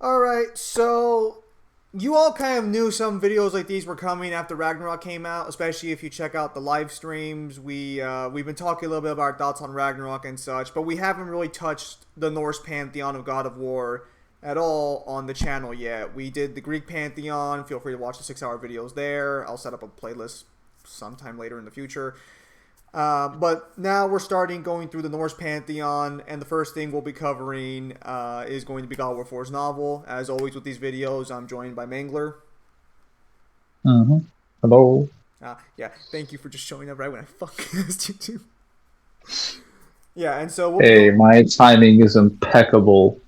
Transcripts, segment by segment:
Alright, so you all kind of knew some videos like these were coming after Ragnarok came out, especially if you check out the live streams. We've been talking a little bit about our thoughts on Ragnarok and such, but we haven't really touched the Norse pantheon of God of War at all on the channel yet. We did the Greek pantheon. Feel free to watch the 6-hour videos there. I'll set up a playlist sometime later in the future. But now we're starting going through the Norse pantheon, and the first thing we'll be covering is going to be God of War 4's novel. As always with these videos, I'm joined by Mangler. Hello. Yeah, thank you for just showing up right when I fucking asked you to. Yeah, and so we'll Hey, my timing is impeccable.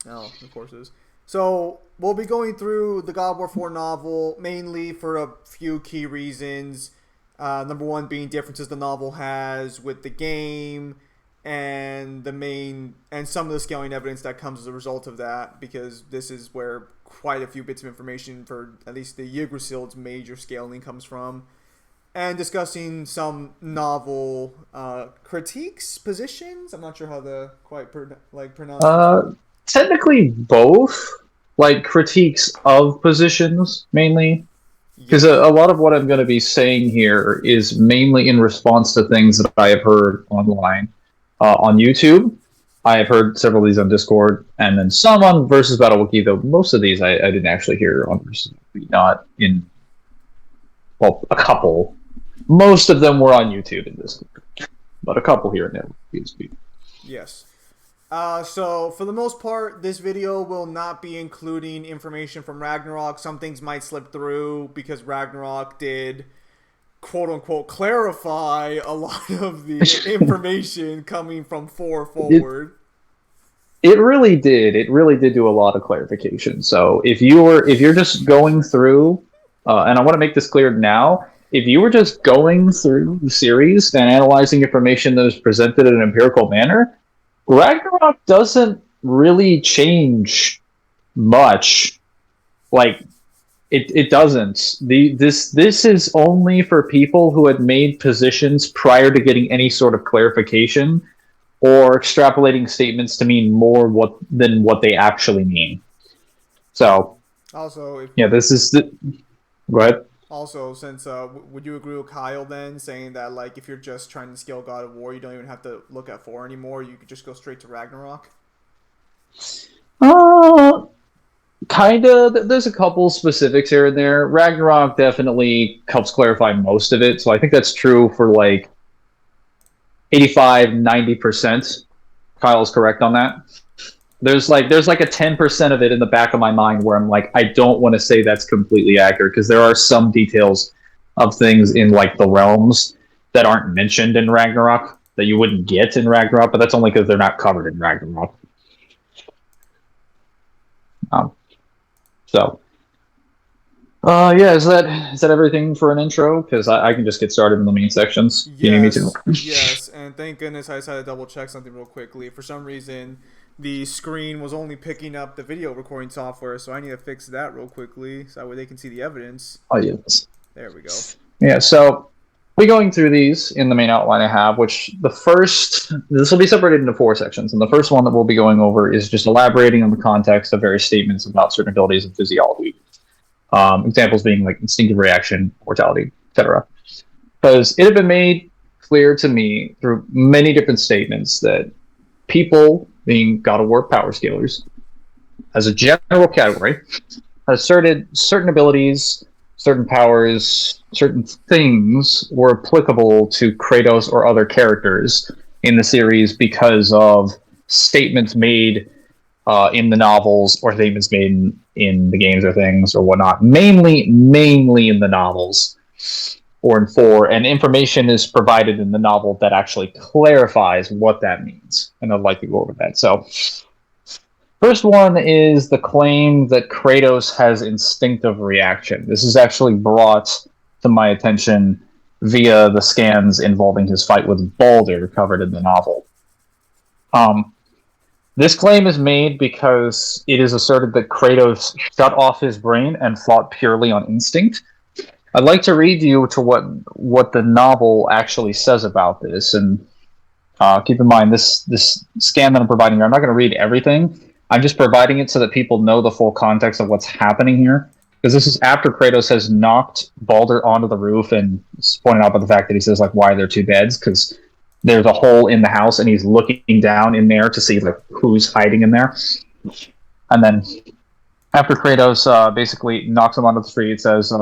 Oh, of course it is. So we'll be going through the God of War 4 novel mainly for a few key reasons. Number one being differences the novel has with the game, and some of the scaling evidence that comes as a result of that, because this is where quite a few bits of information for at least the Yggdrasil's major scaling comes from, and discussing some novel critiques, positions. I'm not sure how to quite pronounce this. Technically both, like critiques of positions mainly, because Yes. a lot of what I'm going to be saying here is mainly in response to things that I have heard online, on YouTube. I have heard several of these on Discord, and then some on Versus Battle Wiki. Though most of these I didn't actually hear on Versus Wiki, not in a couple. Most of them were on YouTube in Discord, but a couple here and there. Yes. So for the most part, this video will not be including information from Ragnarok. Some things might slip through because Ragnarok did, quote unquote, clarify a lot of the information coming from 4 forward. It really did. It really did do a lot of clarification. So if you're just going through, and I want to make this clear now, if you were just going through the series and analyzing information that is presented in an empirical manner, Ragnarok doesn't really change much. Like it doesn't. This is only for people who had made positions prior to getting any sort of clarification or extrapolating statements to mean more than what they actually mean. So Also, yeah, this is the. Go ahead. also, since would you agree with Kyle then saying that like if you're just trying to scale God of War, you don't even have to look at 4 anymore. You could just go straight to Ragnarok. Uh, kind of. There's a couple specifics here and there. Ragnarok definitely helps clarify most of it, so I think that's true for like 85-90%. Kyle's correct on that. There's like a 10% of it in the back of my mind where I'm like, I don't want to say that's completely accurate, because there are some details of things in like the realms that aren't mentioned in Ragnarok that you wouldn't get in Ragnarok, but that's only because they're not covered in Ragnarok. Um, so yeah, is that everything for an intro? Because I can just get started in the main sections. You need me to? Yes, and thank goodness I decided to double check something real quickly. For some reason, the screen was only picking up the video recording software, so I need to fix that real quickly so that way they can see the evidence. Oh yes. There we go. Yeah. So we'll be going through these in the main outline I have, which this will be separated into 4 sections, and the first one that we'll be going over is just elaborating on the context of various statements about certain abilities and physiology. Examples being like instinctive reaction, mortality, etc. Because it had been made clear to me through many different statements that people, being God of War power scalers, as a general category, asserted certain abilities, certain powers, certain things were applicable to Kratos or other characters in the series because of statements made in the novels or statements made in the games or things or whatnot. Mainly in the novels or in 4, and information is provided in the novel that actually clarifies what that means. And I'd like to go over that. So, first one is the claim that Kratos has instinctive reaction. This is actually brought to my attention via the scans involving his fight with Baldur covered in the novel. This claim is made because it is asserted that Kratos shut off his brain and fought purely on instinct. I'd like to read you to what the novel actually says about this, and keep in mind this scan that I'm providing here. I'm not going to read everything. I'm just providing it so that people know the full context of what's happening here. Because this is after Kratos has knocked Baldur onto the roof and pointed out by the fact that he says, like, why are there two beds? Because there's a hole in the house and he's looking down in there to see, like, who's hiding in there. And then after Kratos basically knocks him onto the street, it says,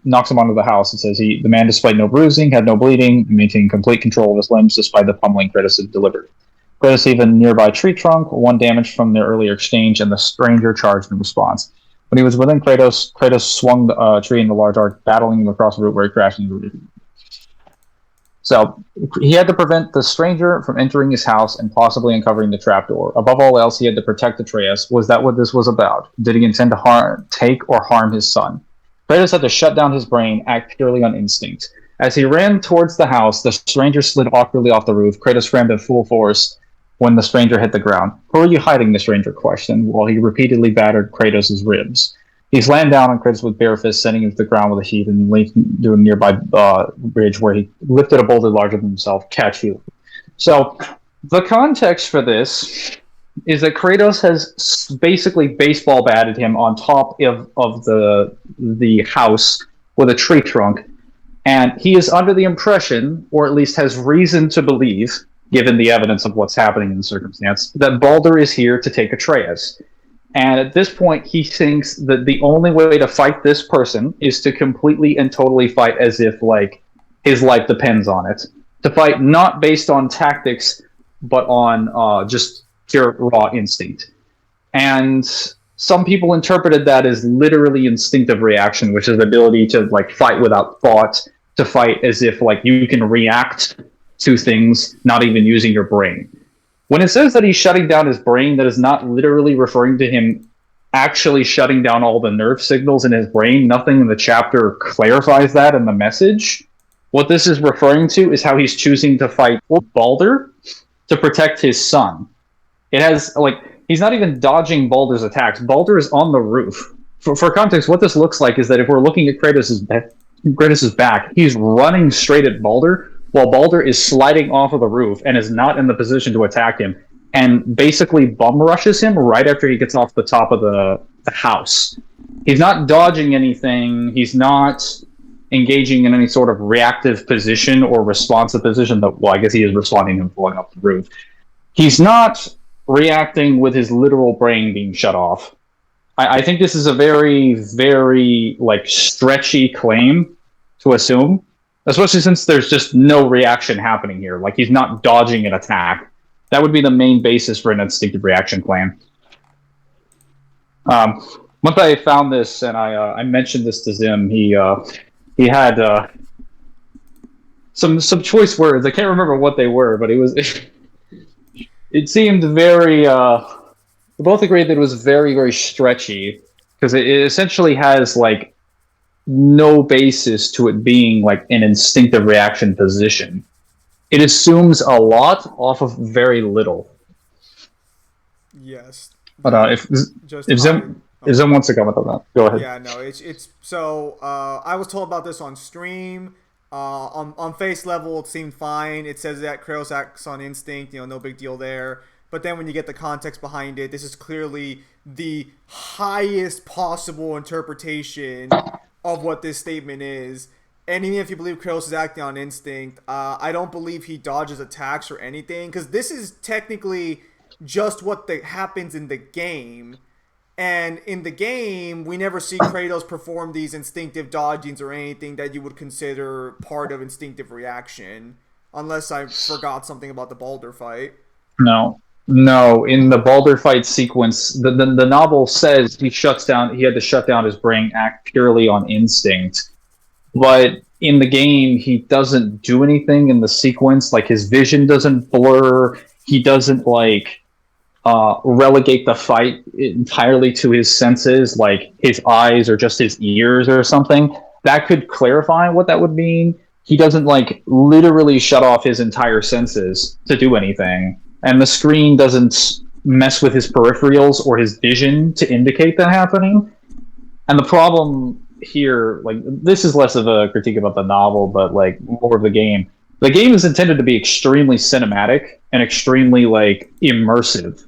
knocks him onto the house, it says the man displayed no bruising, had no bleeding, maintained complete control of his limbs despite the pummeling Kratos had delivered. Kratos even nearby tree trunk, one damaged from their earlier exchange, and the stranger charged in response. When he was within Kratos, Kratos swung the tree in the large arc, battling him across the route where he crashed into the roof. So he had to prevent the stranger from entering his house and possibly uncovering the trapdoor. Above all else, he had to protect Atreus. Was that what this was about? Did he intend to take or harm his son? Kratos had to shut down his brain, act purely on instinct. As he ran towards the house, the stranger slid awkwardly off the roof. Kratos rammed at full force when the stranger hit the ground. Who are you hiding? The stranger questioned, while he repeatedly battered Kratos' ribs. He slammed down on Kratos with bare fists, sending him to the ground with a heave and leaped to a nearby bridge where he lifted a boulder larger than himself. Catch you. So, the context for this is that Kratos has basically baseball batted him on top of the house with a tree trunk, and he is under the impression, or at least has reason to believe, given the evidence of what's happening in the circumstance, that Baldur is here to take Atreus. And at this point, he thinks that the only way to fight this person is to completely and totally fight as if, like, his life depends on it. To fight not based on tactics, but on just pure raw instinct. And some people interpreted that as literally instinctive reaction, which is the ability to, like, fight without thought, to fight as if, like, you can react to things, not even using your brain. When it says that he's shutting down his brain, that is not literally referring to him actually shutting down all the nerve signals in his brain. Nothing in the chapter clarifies that in the message. What this is referring to is how he's choosing to fight Baldur to protect his son. It has, like, he's not even dodging Baldur's attacks. Baldur is on the roof. For context, what this looks like is that if we're looking at Kratos' back, he's running straight at Baldur, while Baldur is sliding off of the roof and is not in the position to attack him, and basically bum rushes him right after he gets off the top of the house. He's not dodging anything. He's not engaging in any sort of reactive position or responsive position. Well, I guess he is responding to him falling off the roof. He's not reacting with his literal brain being shut off. I think this is a very, very, like, stretchy claim to assume, especially since there's just no reaction happening here. Like, he's not dodging an attack. That would be the main basis for an instinctive reaction claim. Once I found this, and I mentioned this to Zim, he had some choice words. I can't remember what they were, but it seemed very... we both agreed that it was very, very stretchy, because it essentially has, like, no basis to it being, like, an instinctive reaction position. It assumes a lot off of very little. Yes. But if Zim wants to comment on that, go ahead. Yeah, no, it's so I was told about this on stream. On face level, it seemed fine. It says that Kratos acts on instinct, no big deal there. But then when you get the context behind it, this is clearly the highest possible interpretation of what this statement is. And even if you believe Kratos is acting on instinct, I don't believe he dodges attacks or anything, because this is technically just what happens in the game. And in the game, we never see Kratos perform these instinctive dodgings or anything that you would consider part of instinctive reaction, unless I forgot something about the Baldur fight. No, in the Baldur fight sequence, the novel says he had to shut down his brain, act purely on instinct. But in the game, he doesn't do anything in the sequence. Like, his vision doesn't blur. He doesn't, like, relegate the fight entirely to his senses, like his eyes or just his ears or something. That could clarify what that would mean. He doesn't, like, literally shut off his entire senses to do anything. And the screen doesn't mess with his peripherals or his vision to indicate that happening. And the problem here, like, this is less of a critique about the novel, but, like, more of the game. The game is intended to be extremely cinematic and extremely, like, immersive.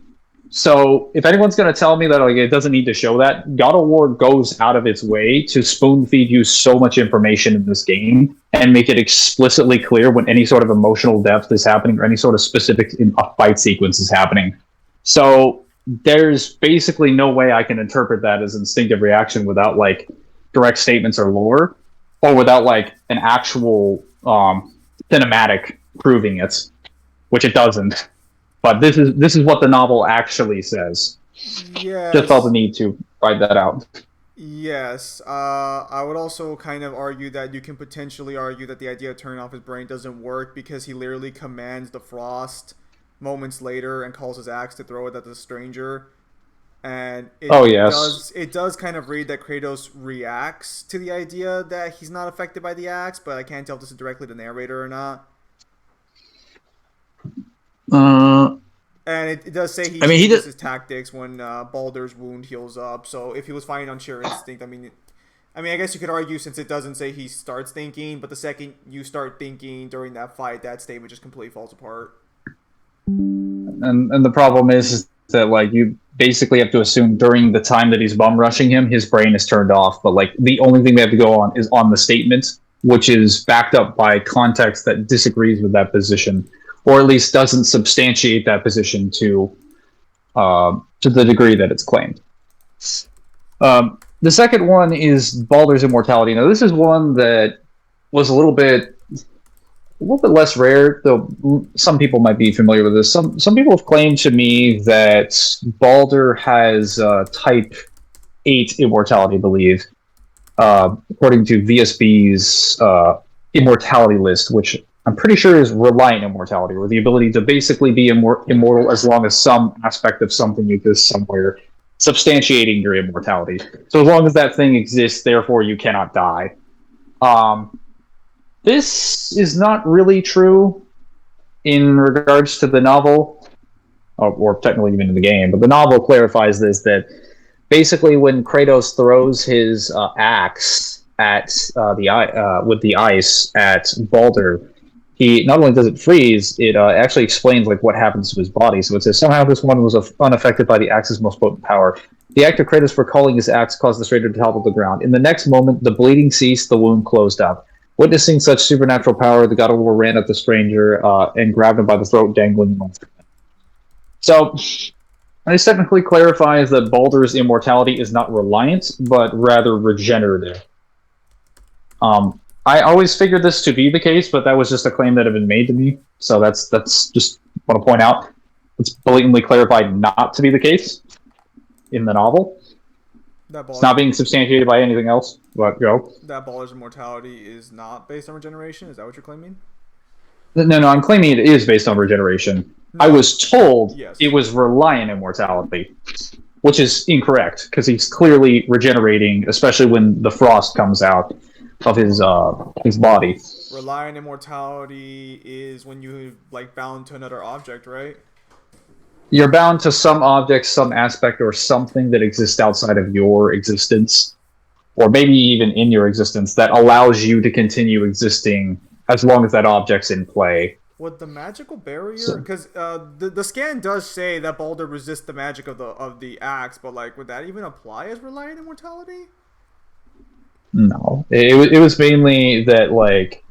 So if anyone's going to tell me that like it doesn't need to show that, God of War goes out of its way to spoon feed you so much information in this game and make it explicitly clear when any sort of emotional depth is happening or any sort of specific in a fight sequence is happening. So there's basically no way I can interpret that as instinctive reaction without like direct statements or lore, or without like an actual cinematic proving it, which it doesn't. But this is what the novel actually says. Just felt the Yes. need to write that out. Yes. I would also kind of argue that you can potentially argue that the idea of turning off his brain doesn't work because he literally commands the frost moments later and calls his axe to throw it at the stranger. And Oh yes, it does kind of read that Kratos reacts to the idea that he's not affected by the axe, but I can't tell if this is directly the narrator or not. uh, And it does say he I mean he changes did. his tactics when Baldur's wound heals up. So if he was fighting on sheer instinct, I mean, I guess you could argue since it doesn't say he starts thinking, but the second you start thinking during that fight, that statement just completely falls apart. And the problem is that like you basically have to assume during the time that he's bum rushing him, his brain is turned off. But like the only thing they have to go on is on the statement, which is backed up by context that disagrees with that position, or at least doesn't substantiate that position to the degree that it's claimed. The second one is Baldur's immortality. Now, this is one that was a little bit less rare, though some people might be familiar with this. Some people have claimed to me that Baldur has type 8 immortality, I believe, according to VSB's immortality list, which I'm pretty sure is reliant immortality, or the ability to basically be immortal as long as some aspect of something exists somewhere, substantiating your immortality. So as long as that thing exists, therefore you cannot die. Um, this is not really true in regards to the novel, or technically even in the game, but the novel clarifies this, that basically when Kratos throws his axe at with the ice at Baldur, he not only does it freeze, it actually explains like what happens to his body. So it says somehow this one was unaffected by the axe's most potent power. The act of Kratos recalling his axe caused the stranger to topple to the ground. In the next moment, the bleeding ceased, the wound closed up. Witnessing such supernatural power, the god of war ran at the stranger and grabbed him by the throat, dangling him. So, this technically clarifies that Baldur's immortality is not reliant, but rather regenerative. I always figured this to be the case, but that was just a claim that had been made to me. So that's just want to point out. It's blatantly clarified not to be the case in the novel. It's not being substantiated by anything else. But go. That Baller's immortality is not based on regeneration. Is that what you're claiming? No, I'm claiming it is based on regeneration. No. I was told yes. It was reliant immortality, which is incorrect because he's clearly regenerating, especially when the frost comes out of his body. Reliant immortality is when you like bound to another object, right? You're bound to some object, some aspect, or something that exists outside of your existence, or maybe even in your existence, that allows you to continue existing as long as that object's in play. Would the magical barrier, because the scan does say that Baldur resists the magic of the axe, but like, would that even apply as reliant immortality? No, it was mainly that like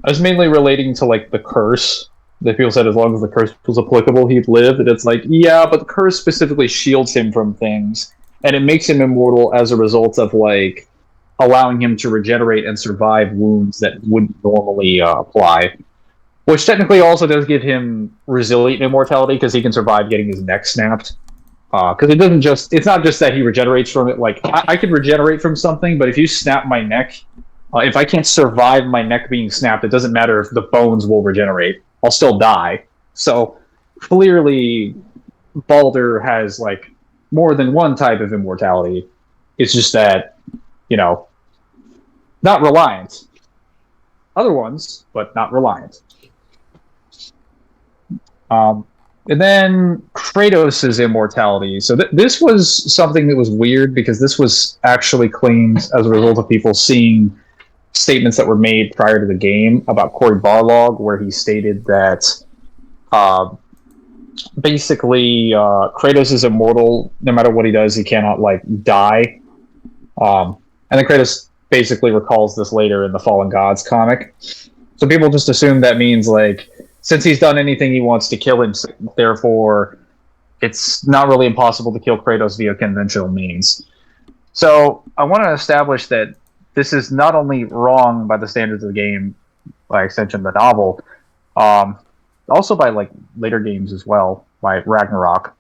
I was mainly relating to like the curse. That people said as long as the curse was applicable, he'd live. And it's like, yeah, but the curse specifically shields him from things, and it makes him immortal as a result of like allowing him to regenerate and survive wounds that wouldn't normally apply. Which technically also does give him resilient immortality because he can survive getting his neck snapped. Because it's not just that he regenerates from it. Like I can regenerate from something, but if you snap my neck, if I can't survive my neck being snapped, it doesn't matter if the bones will regenerate. I'll still die. So clearly, Baldur has like more than one type of immortality. It's just that, not reliant. Other ones, but not reliant. And then Kratos' immortality. So this was something that was weird because this was actually claimed as a result of people seeing statements that were made prior to the game about Cory Barlog, where he stated that basically Kratos is immortal. No matter what he does, he cannot like die. And then Kratos basically recalls this later in the Fallen Gods comic. So people just assume that means like since he's done anything, he wants to kill him. Therefore, it's not really impossible to kill Kratos via conventional means. So I want to establish that this is not only wrong by the standards of the game, by extension the novel, um, also by like later games as well, by Ragnarok.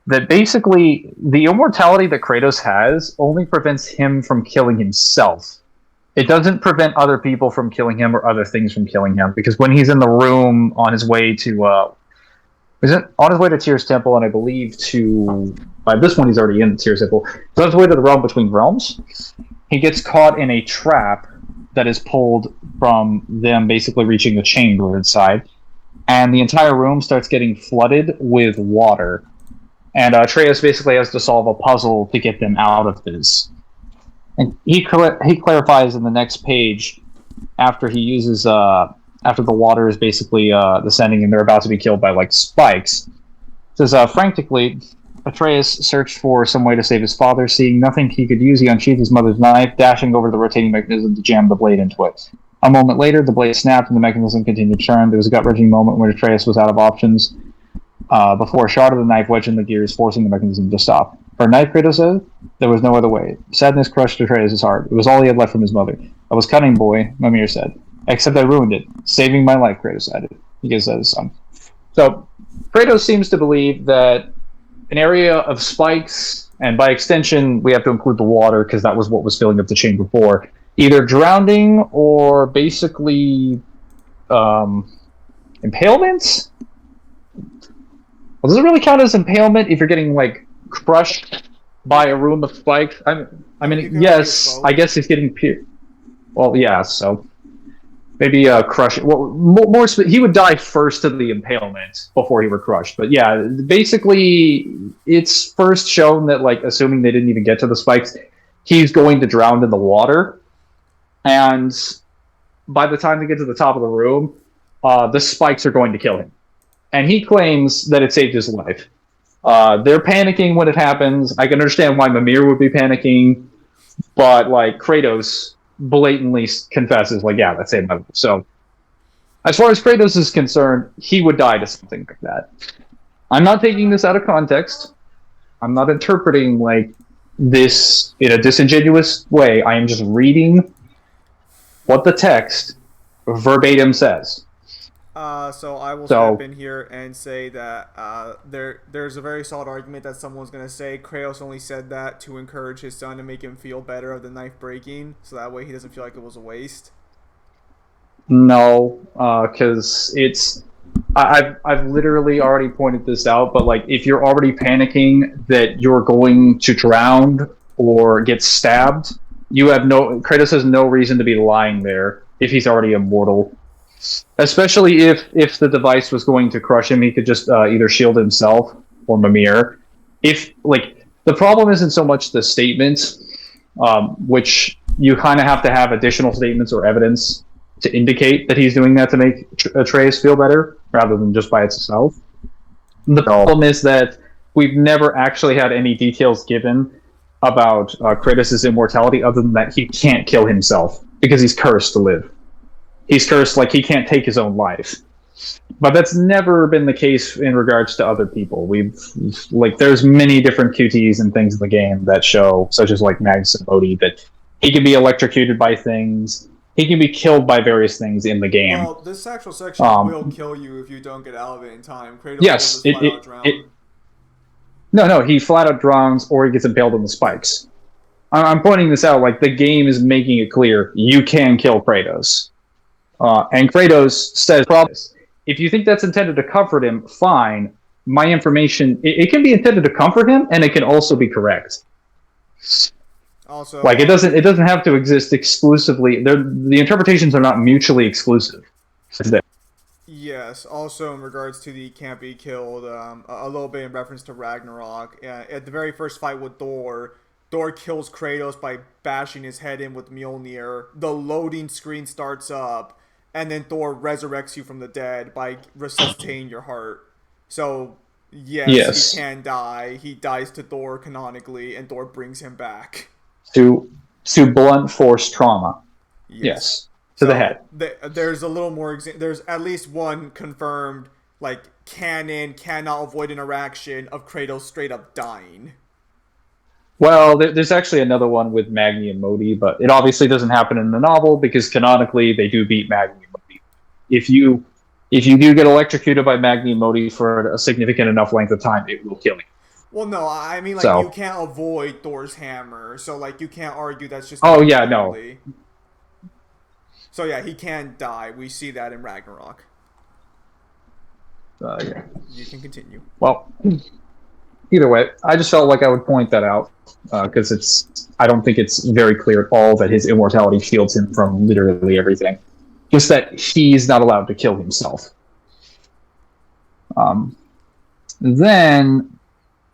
That basically the immortality that Kratos has only prevents him from killing himself. It doesn't prevent other people from killing him or other things from killing him, because when he's in the room on his way to is it on his way to Tyr's Temple, and I believe to by this one he's already in Tyr's Temple. So on his way to the realm between realms, he gets caught in a trap that is pulled from them basically reaching the chamber inside, and the entire room starts getting flooded with water. And Atreus basically has to solve a puzzle to get them out of this. And he clarifies in the next page after he uses after the water is basically descending and they're about to be killed by like spikes. It says frantically, Atreus searched for some way to save his father. Seeing nothing he could use, he unsheathed his mother's knife, dashing over the rotating mechanism to jam the blade into it. A moment later, the blade snapped and the mechanism continued to turn. There was a gut-wrenching moment when Atreus was out of options. Before a shot of the knife wedged in the gears, forcing the mechanism to stop. For a knife, Kratos said, there was no other way. Sadness crushed Atreus' heart. It was all he had left from his mother. I was cunning, boy, Mimir said. Except I ruined it. Saving my life, Kratos added. He gives that his son. So, Kratos seems to believe that an area of spikes, and by extension, we have to include the water, because that was what was filling up the chamber before, either drowning or basically impalement? Well, does it really count as impalement if you're getting like crushed by a room of spikes? I mean, yes, I guess he's getting pierced. Well, yeah, so maybe crush. Well, he would die first to the impalement before he were crushed. But yeah, basically, it's first shown that like assuming they didn't even get to the spikes, he's going to drown in the water, and by the time they get to the top of the room, the spikes are going to kill him. And he claims that it saved his life. They're panicking when it happens. I can understand why Mimir would be panicking, but like Kratos blatantly confesses, like, yeah, that saved my life. So, as far as Kratos is concerned, he would die to something like that. I'm not taking this out of context. I'm not interpreting like this in a disingenuous way. I am just reading what the text verbatim says. So I will step in here and say that there's a very solid argument that someone's going to say Kratos only said that to encourage his son to make him feel better of the knife breaking, so that way he doesn't feel like it was a waste. No, because I've literally already pointed this out, but like if you're already panicking that you're going to drown or get stabbed, Kratos has no reason to be lying there if he's already immortal. Especially if the device was going to crush him, he could just either shield himself or Mimir. If like the problem isn't so much the statement, which you kind of have to have additional statements or evidence to indicate that he's doing that to make Atreus feel better, rather than just by itself. The problem is that we've never actually had any details given about Kratos' immortality, other than that he can't kill himself because he's cursed to live. He's cursed, like he can't take his own life. But that's never been the case in regards to other people. There's many different QTs and things in the game that show, such as like Magnus and Bodhi, that he can be electrocuted by things. He can be killed by various things in the game. Well, this actual section will kill you if you don't get out of it in time. Kratos yes, will just flat out drown. No, he flat out drowns or he gets impaled on the spikes. I'm pointing this out, like the game is making it clear you can kill Kratos. And Kratos says, if you think that's intended to comfort him, fine. My information, it can be intended to comfort him, and it can also be correct. Also, like it doesn't have to exist exclusively. The interpretations are not mutually exclusive. Yes. Also, in regards to the can't be killed, a little bit in reference to Ragnarok. At the very first fight with Thor kills Kratos by bashing his head in with Mjolnir. The loading screen starts up. And then Thor resurrects you from the dead by resuscitating your heart. So Yes, he Yes, can die. He dies to Thor canonically, and Thor brings him back. to blunt force trauma. Yes. Yes, to the So head. there's a little more. There's at least one confirmed, like, canon cannot avoid interaction of Kratos straight up dying. Well, there's actually another one with Magni and Modi, but it obviously doesn't happen in the novel because canonically they do beat Magni and Modi. If you do get electrocuted by Magni and Modi for a significant enough length of time, it will kill you. Well, no, I mean, like, you So, can't avoid Thor's hammer, so, like, you can't argue that's just oh Magni yeah, no, only. So yeah, he can die. We see that in Ragnarok. yeah. You can continue. Well, either way, I just felt like I would point that out because I don't think it's very clear at all that his immortality shields him from literally everything. Just that he's not allowed to kill himself. Um, then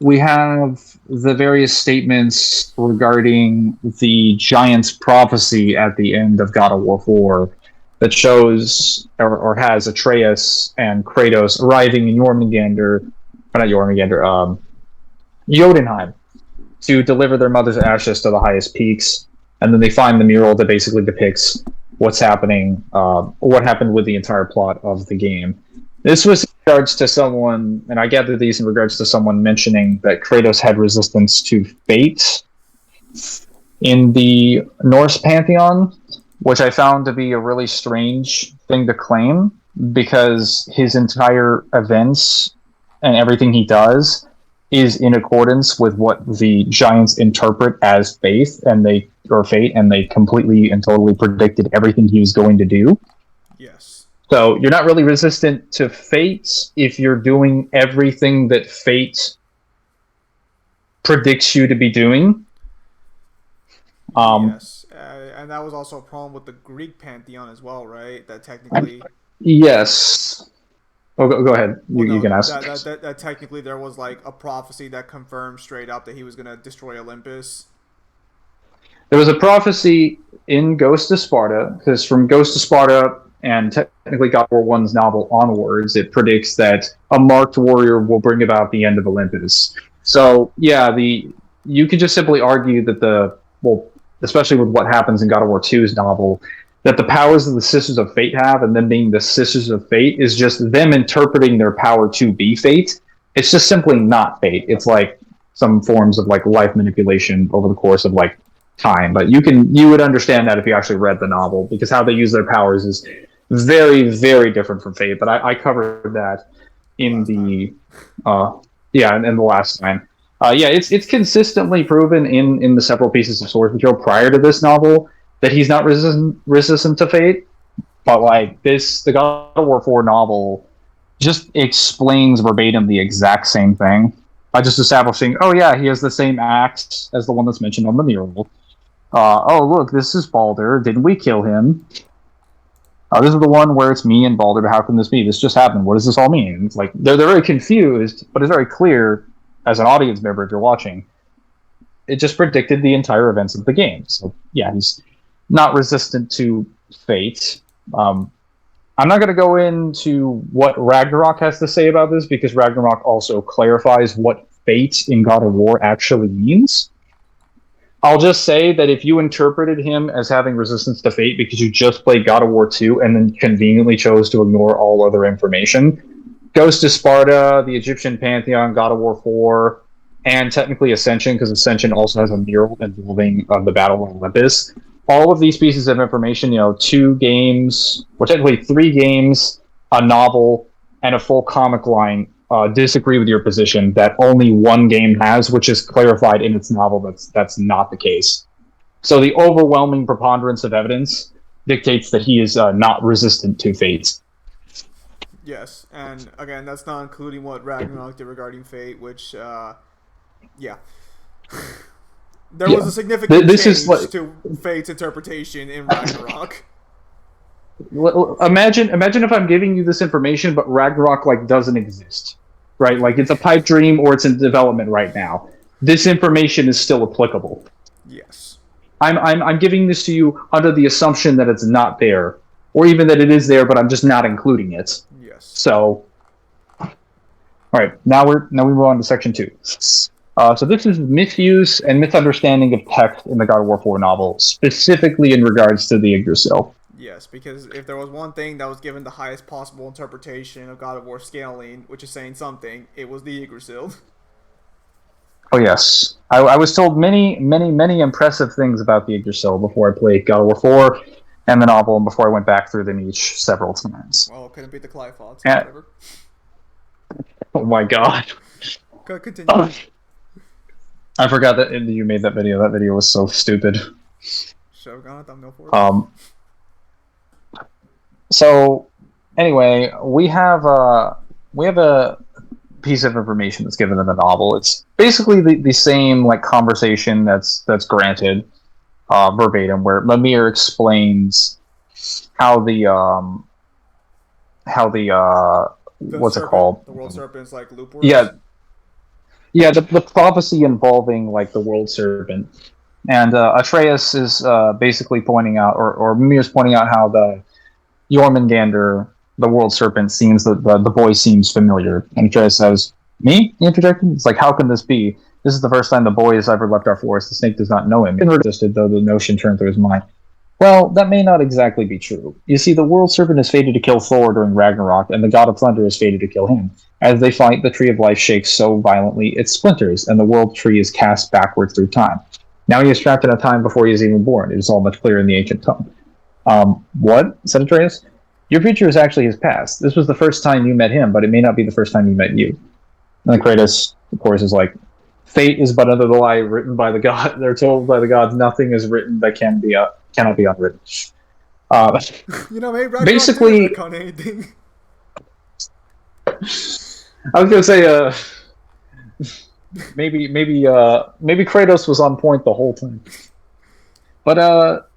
we have the various statements regarding the giant's prophecy at the end of God of War 4 that shows or has Atreus and Kratos arriving in Jormungandr, or not Jormungandr, Jotunheim to deliver their mother's ashes to the highest peaks. And then they find the mural that basically depicts what's happening, what happened with the entire plot of the game. This was in regards to someone, and I gather these in regards to someone mentioning that Kratos had resistance to fate in the Norse pantheon, which I found to be a really strange thing to claim because his entire events and everything he does is in accordance with what the giants interpret as fate, and they completely and totally predicted everything he was going to do. Yes. So you're not really resistant to fate if you're doing everything that fate predicts you to be doing. Yes. And that was also a problem with the Greek pantheon as well, right? That technically. Yes. Oh, go ahead. Well, You no, can ask. that technically there was like a prophecy that confirmed straight up that he was gonna destroy Olympus. There was a prophecy in Ghost of Sparta, because from Ghost of Sparta and technically God of War One's novel onwards, it predicts that a marked warrior will bring about the end of Olympus. So yeah, you could just simply argue that especially with what happens in God of War 2's novel, that the powers that the Sisters of Fate have, and them being the Sisters of Fate, is just them interpreting their power to be fate. It's just simply not fate. It's like some forms of like life manipulation over the course of like time. But you would understand that if you actually read the novel, because how they use their powers is very, very different from fate. But I covered that in the in the last time. It's consistently proven in the several pieces of source material prior to this novel that he's not resistant to fate. But like the God of War 4 novel just explains verbatim the exact same thing by just establishing, oh yeah, he has the same axe as the one that's mentioned on the mural. Oh look, this is Balder. Didn't we kill him? This is the one where it's me and Balder. How can this be? This just happened. What does this all mean? It's like they're very confused, but it's very clear as an audience member if you're watching. It just predicted the entire events of the game. So yeah, he's not resistant to fate. I'm not going to go into what Ragnarok has to say about this because Ragnarok also clarifies what fate in God of War actually means. I'll just say that if you interpreted him as having resistance to fate because you just played God of War 2 and then conveniently chose to ignore all other information, Ghost of Sparta, the Egyptian Pantheon, God of War 4, and technically Ascension, because Ascension also has a mural involving the Battle of Olympus. All of these pieces of information, 2 games, or technically 3 games, a novel, and a full comic line disagree with your position that only one game has, which is clarified in its novel that's not the case. So the overwhelming preponderance of evidence dictates that he is not resistant to fate. Yes, and again, that's not including what Ragnarok did regarding fate, which, yeah. There was a significant change to fate's interpretation in Ragnarok. Imagine if I'm giving you this information, but Ragnarok doesn't exist, right? Like it's a pipe dream or it's in development right now. This information is still applicable. Yes. I'm giving this to you under the assumption that it's not there, or even that it is there, but I'm just not including it. Yes. So, all All right, now we move on to section 2. So this is misuse and misunderstanding of text in the God of War 4 novel, specifically in regards to the Yggdrasil. Yes, because if there was one thing that was given the highest possible interpretation of God of War scaling, which is saying something, it was the Yggdrasil. Oh yes, I was told many impressive things about the Yggdrasil before I played God of War 4 and the novel, and before I went back through them each several times. Well, couldn't beat the Clive so And, whatever. oh my god. Continue. I forgot that you made that video. That video was so stupid. Should have gone a thumbnail for it. So anyway, we have a piece of information that's given in the novel. It's basically the same like conversation that's granted verbatim, where Lemire explains how the what's it called? The world serpent's like loop words? Yeah, the prophecy involving like the world serpent, and Atreus is basically pointing out, or Mimir's pointing out how the Jormungandr, the world serpent, seems that the boy seems familiar, and Atreus says, "Me?" He interjected. It's like, how can this be? This is the first time the boy has ever left our forest. The snake does not know him. It existed, though the notion turned through his mind. Well, that may not exactly be true. You see, the world serpent is fated to kill Thor during Ragnarok, and the god of thunder is fated to kill him. As they fight, the tree of life shakes so violently it splinters, and the world tree is cast backwards through time. Now he is trapped in a time before he is even born. It is all much clearer in the ancient tongue. What? Said Atreus. Your future is actually his past. This was the first time you met him, but it may not be the first time you met you. And then Kratos, of course, is like, fate is but another lie written by the god. They're told by the gods, nothing is written that cannot be unwritten. Maybe basically, on anything. I was gonna say, maybe Kratos was on point the whole time. But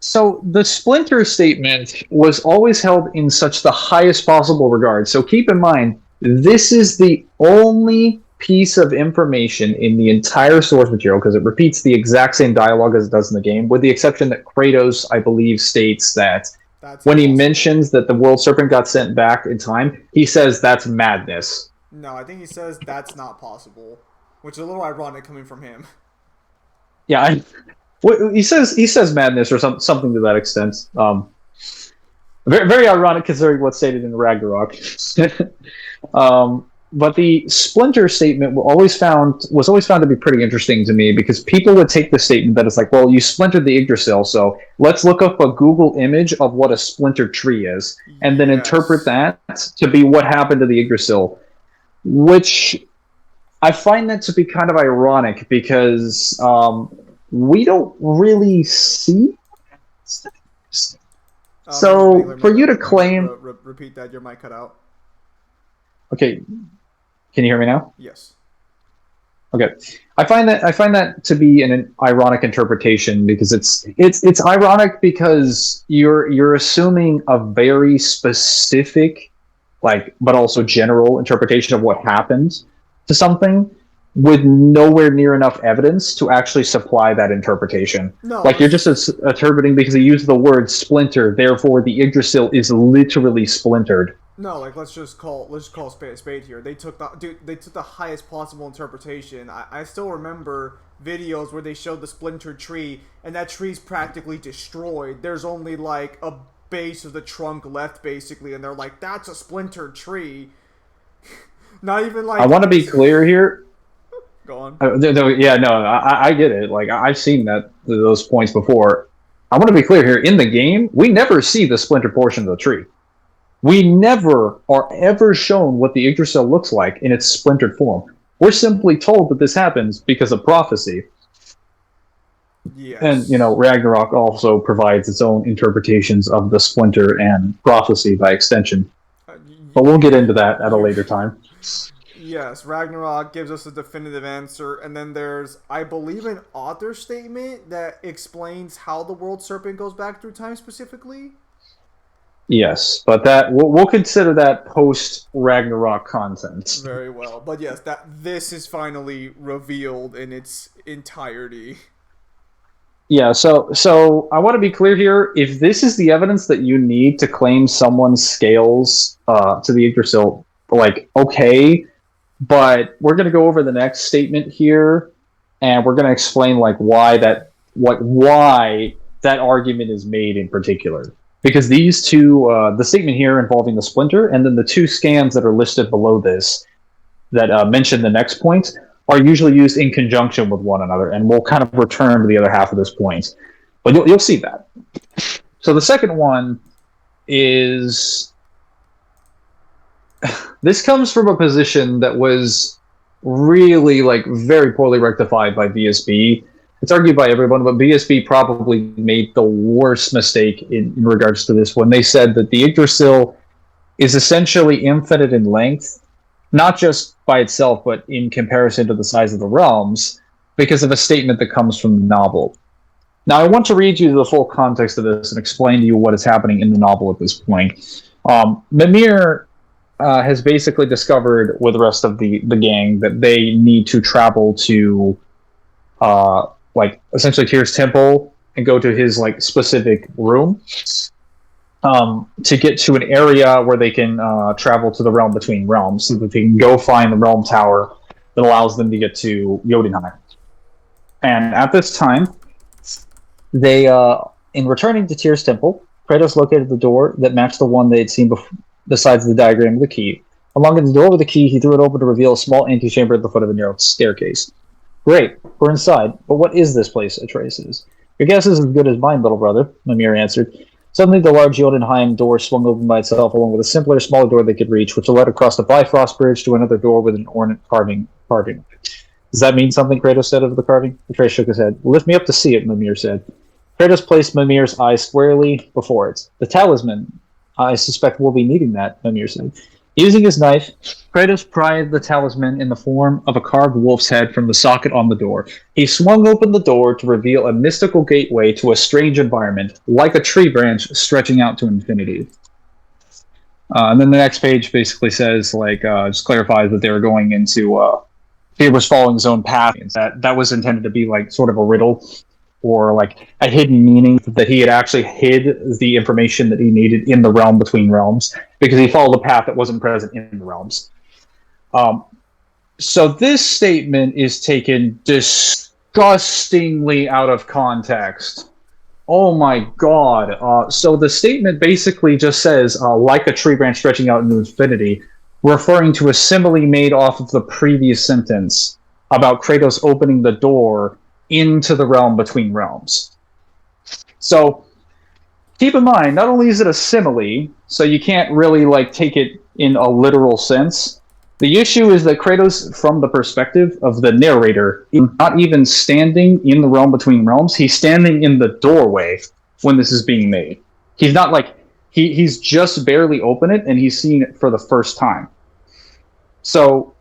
so the splinter statement was always held in such the highest possible regard. So keep in mind, this is the only piece of information in the entire source material, because it repeats the exact same dialogue as it does in the game, with the exception that Kratos, I believe, states that when he mentions that the world serpent got sent back in time, he says that's madness. No, I think he says that's not possible, which is a little ironic coming from him. Yeah, he says madness or something to that extent. Very, very ironic considering what's stated in Ragnarok. But the splinter statement was always found to be pretty interesting to me, because people would take the statement that it's like, well, you splintered the Yggdrasil, so let's look up a Google image of what a splinter tree is, and then interpret that to be what happened to the Yggdrasil, which I find that to be kind of ironic, because we don't really see. So for you to claim, repeat that, your mic cut out. Okay. Can you hear me now? Yes. Okay. I find that to be an ironic interpretation, because it's ironic because you're assuming a very specific, but also general interpretation of what happened to something, with nowhere near enough evidence to actually supply that interpretation. No, you're just interpreting because he used the word splinter, therefore the Yggdrasil is literally splintered. No, let's just call spade a spade here. They took the highest possible interpretation. I still remember videos where they showed the splintered tree, and that tree's practically destroyed. There's only a base of the trunk left, basically, and they're like, that's a splintered tree. Not even I want to be clear here. Go on. I get it. I've seen those points before. I want to be clear here. In the game, we never see the splintered portion of the tree. We never are ever shown what the Yggdrasil looks like in its splintered form. We're simply told that this happens because of prophecy. Yes. And, Ragnarok also provides its own interpretations of the splinter and prophecy by extension. But we'll get into that at a later time. Yes, Ragnarok gives us a definitive answer, and then there's, I believe, an author statement that explains how the world serpent goes back through time specifically. Yes, but we'll consider that post Ragnarok content. Very well, but yes, this is finally revealed in its entirety. Yeah, so I want to be clear here. If this is the evidence that you need to claim someone's scales to the Yggdrasil, like, okay, but we're going to go over the next statement here, and we're going to explain like why that argument is made in particular. Because these two, the statement here involving the splinter, and then the two scans that are listed below this that mention the next point, are usually used in conjunction with one another, and we'll kind of return to the other half of this point. But you'll see that. So the second one is this comes from a position that was really like very poorly rectified by BSB. It's argued by everyone, but BSB probably made the worst mistake in regards to this when they said that the Yggdrasil is essentially infinite in length, not just by itself, but in comparison to the size of the realms, because of a statement that comes from the novel. Now, I want to read you the full context of this and explain to you what is happening in the novel at this point. Mimir has basically discovered with the rest of the gang that they need to travel to like essentially Tyr's temple and go to his like specific room to get to an area where they can travel to the realm between realms, so that they can go find the realm tower that allows them to get to Jotunheim. And at this time, they in returning to Tyr's temple, Kratos located the door that matched the one they had seen besides the diagram of the key. Along the door with the key, he threw it open to reveal a small antechamber at the foot of a narrow staircase. Great, we're inside, but what is this place? Atreus says. Your guess is as good as mine, little brother, Mimir answered. Suddenly, the large Jotunheim door swung open by itself, along with a simpler, smaller door they could reach, which led across the Bifrost Bridge to another door with an ornate carving. Does that mean something? Kratos said of the carving. Atreus shook his head. Lift me up to see it, Mimir said. Kratos placed Mimir's eyes squarely before it. The talisman. I suspect we'll be needing that, Mimir said. Using his knife, Kratos pried the talisman in the form of a carved wolf's head from the socket on the door. He swung open the door to reveal a mystical gateway to a strange environment, like a tree branch stretching out to infinity. And then the next page basically says, like, just clarifies that they were going into, he was following his own path. That was intended to be like sort of a riddle, or like a hidden meaning, that he had actually hid the information that he needed in the realm between realms, because he followed a path that wasn't present in the realms. So this statement is taken disgustingly out of context. Oh my god. So the statement basically just says, like a tree branch stretching out into infinity, referring to a simile made off of the previous sentence about Kratos opening the door into the realm between realms. So keep in mind, not only is it a simile, so you can't really like take it in a literal sense. The issue is that Kratos, from the perspective of the narrator, is not even standing in the realm between realms. He's standing in the doorway when this is being made. He's not like he's just barely open it, and he's seeing it for the first time. So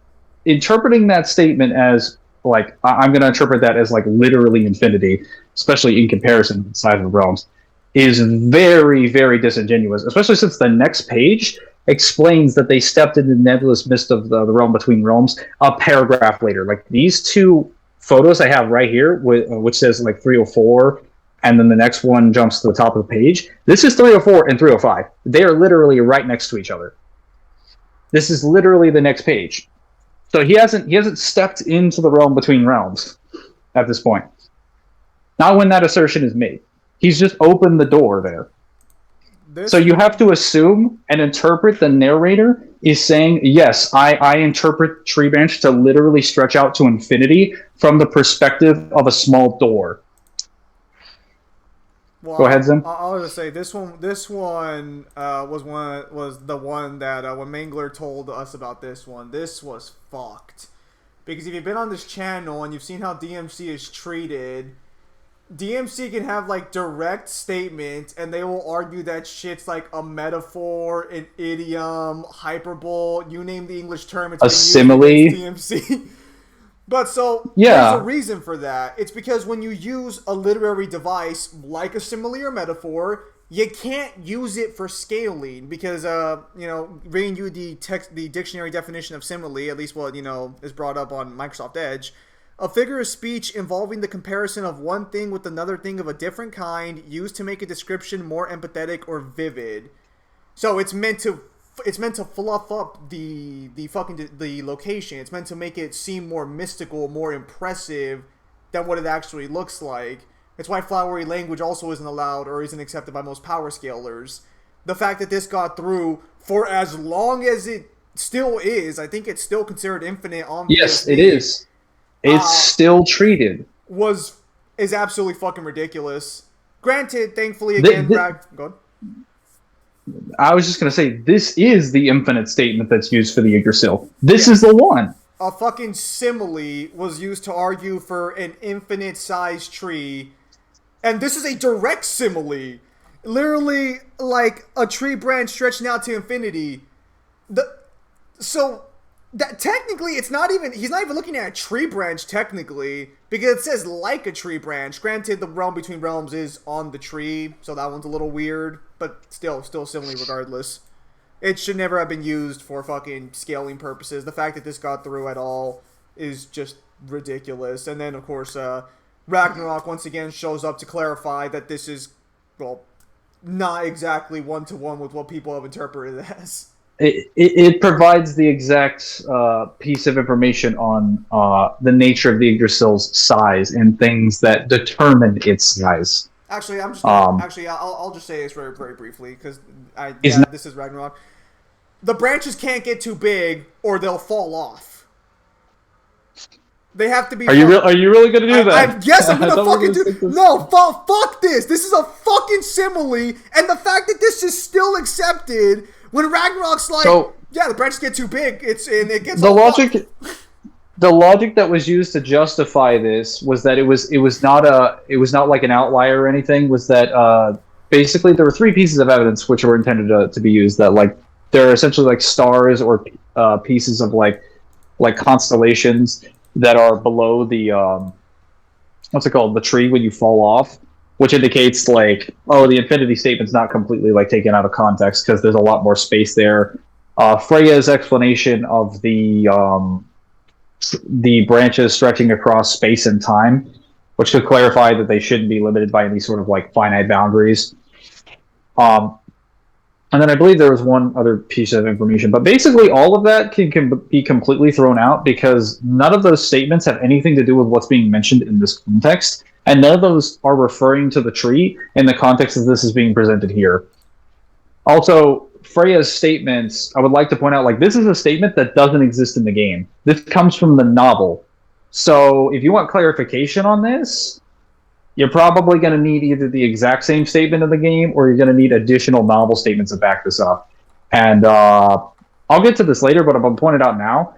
interpreting that statement as like, I'm going to interpret that as like literally infinity, especially in comparison to the size of the realms, is very, very disingenuous, especially since the next page explains that they stepped into the nebulous mist of the realm between realms a paragraph later. Like these two photos I have right here, which says like 304, and then the next one jumps to the top of the page. This is 304 and 305. They are literally right next to each other. This is literally the next page. So he hasn't stepped into the realm between realms at this point. Not when that assertion is made. He's just opened the door there. So you have to assume and interpret the narrator is saying, yes, I interpret tree branch to literally stretch out to infinity from the perspective of a small door. Well, go ahead, Zim. I was gonna say this one was the one that when Mangler told us about this one, this was fucked. Because if you've been on this channel and you've seen how DMC is treated, DMC can have like direct statements and they will argue that shit's like a metaphor, an idiom, hyperbole, you name the English term, it's a simile. DMC. But so, yeah, there's a reason for that. It's because when you use a literary device like a simile or metaphor, you can't use it for scaling because, reading you the dictionary definition of simile, at least what, is brought up on Microsoft Edge, a figure of speech involving the comparison of one thing with another thing of a different kind used to make a description more empathetic or vivid. So it's meant to it's meant to fluff up the location. It's meant to make it seem more mystical, more impressive than what it actually looks like. It's why flowery language also isn't allowed or isn't accepted by most power scalers. The fact that this got through for as long as it still is, I think it's still considered infinite on Yes, PSP, it is. It's still treated. Is absolutely fucking ridiculous. Granted, thankfully, again, go ahead. I was just going to say, this is the infinite statement that's used for the Yggdrasil. This is the one. A fucking simile was used to argue for an infinite-sized tree, and this is a direct simile. Literally, like a tree branch stretching out to infinity. So that technically, it's not even. He's not even looking at a tree branch technically, because it says like a tree branch. Granted, the realm between realms is on the tree, so that one's a little weird, but still simile regardless. It should never have been used for fucking scaling purposes. The fact that this got through at all is just ridiculous. And then, of course, Ragnarok once again shows up to clarify that this is, well, not exactly one-to-one with what people have interpreted it as. It provides the exact piece of information on the nature of the Yggdrasil's size and things that determine its size. Actually, I'll just say this very, very briefly, because this is Ragnarok. The branches can't get too big, or they'll fall off. They have to be. Are you really going to do that? Yes, I'm going to fucking do. No, fuck this. This is a fucking simile, and the fact that this is still accepted when Ragnarok's like, yeah, the branches get too big. It gets the logic. The logic that was used to justify this was that it was not like an outlier or anything. Was that basically there were three pieces of evidence which were intended to be used. That like they're essentially like stars or pieces of like constellations that are below the what's it called, the tree when you fall off, which indicates like, oh, the infinity statement's not completely like taken out of context because there's a lot more space there. Freya's explanation of the branches stretching across space and time, which could clarify that they shouldn't be limited by any sort of like finite boundaries. And then I believe there was one other piece of information, but basically all of that can be completely thrown out because none of those statements have anything to do with what's being mentioned in this context, and none of those are referring to the tree in the context that this is being presented here. Also, Freya's statements, I would like to point out, like, this is a statement that doesn't exist in the game. This comes from the novel. So if you want clarification on this, you're probably going to need either the exact same statement in the game or you're going to need additional novel statements to back this up. And I'll get to this later, but I'm going to point it out now.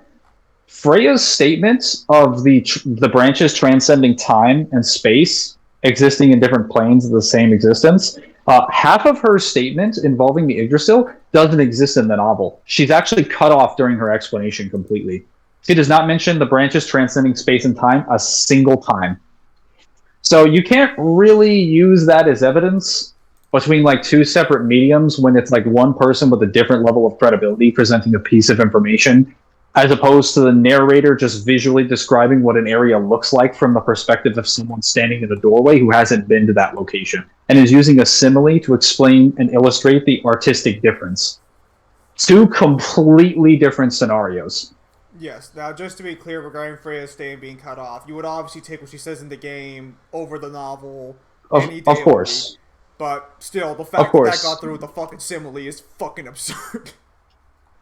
Freya's statements of the branches transcending time and space, existing in different planes of the same existence, half of her statement involving the Yggdrasil doesn't exist in the novel. She's actually cut off during her explanation completely. She does not mention the branches transcending space and time a single time. So you can't really use that as evidence between like two separate mediums when it's like one person with a different level of credibility presenting a piece of information, as opposed to the narrator just visually describing what an area looks like from the perspective of someone standing in a doorway who hasn't been to that location, and is using a simile to explain and illustrate the artistic difference. Two completely different scenarios. Yes. Now, just to be clear regarding Freya's statement being cut off, you would obviously take what she says in the game over the novel any day of course. But still, the fact that got through with the fucking simile is fucking absurd.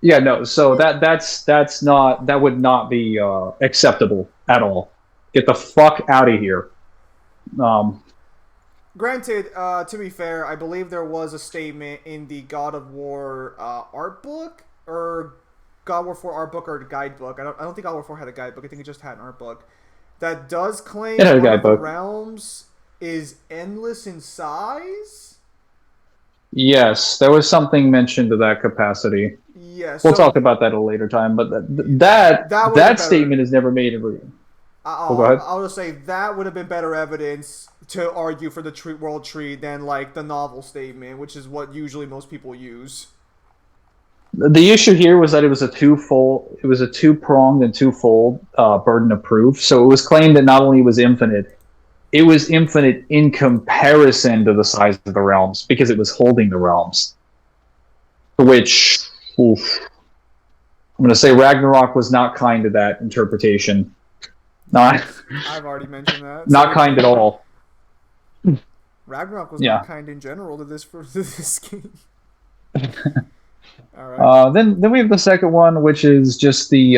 Yeah, no. So that would not be acceptable at all. Get the fuck out of here. Granted, to be fair, I believe there was a statement in the God of War art book, or God of War 4 art book or guidebook. I don't think God of War 4 had a guidebook. I think it just had an art book that does claim one of the realms is endless in size. Yes, there was something mentioned to that capacity. Yes, we'll talk about that at a later time. But that statement is never made in real. Go ahead. I'll just say that would have been better evidence to argue for the world tree than like the novel statement, which is what usually most people use. The issue here was that it was a two-pronged and twofold burden of proof. So it was claimed that not only was infinite, it was infinite in comparison to the size of the realms because it was holding the realms. Which, Oof. I'm going to say Ragnarok was not kind to that interpretation. Not, I've already mentioned that. not kind at all. Ragnarok was not Yeah. kind in general to this game. All right. Then we have the second one, which is just the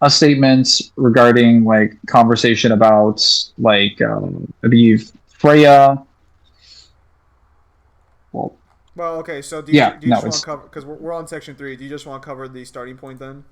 a statement regarding like conversation about like I believe Freya. Well, Well, okay. So do yeah, you no, just want to it's cover, because we're on section 3? Do you just want to cover the starting point then?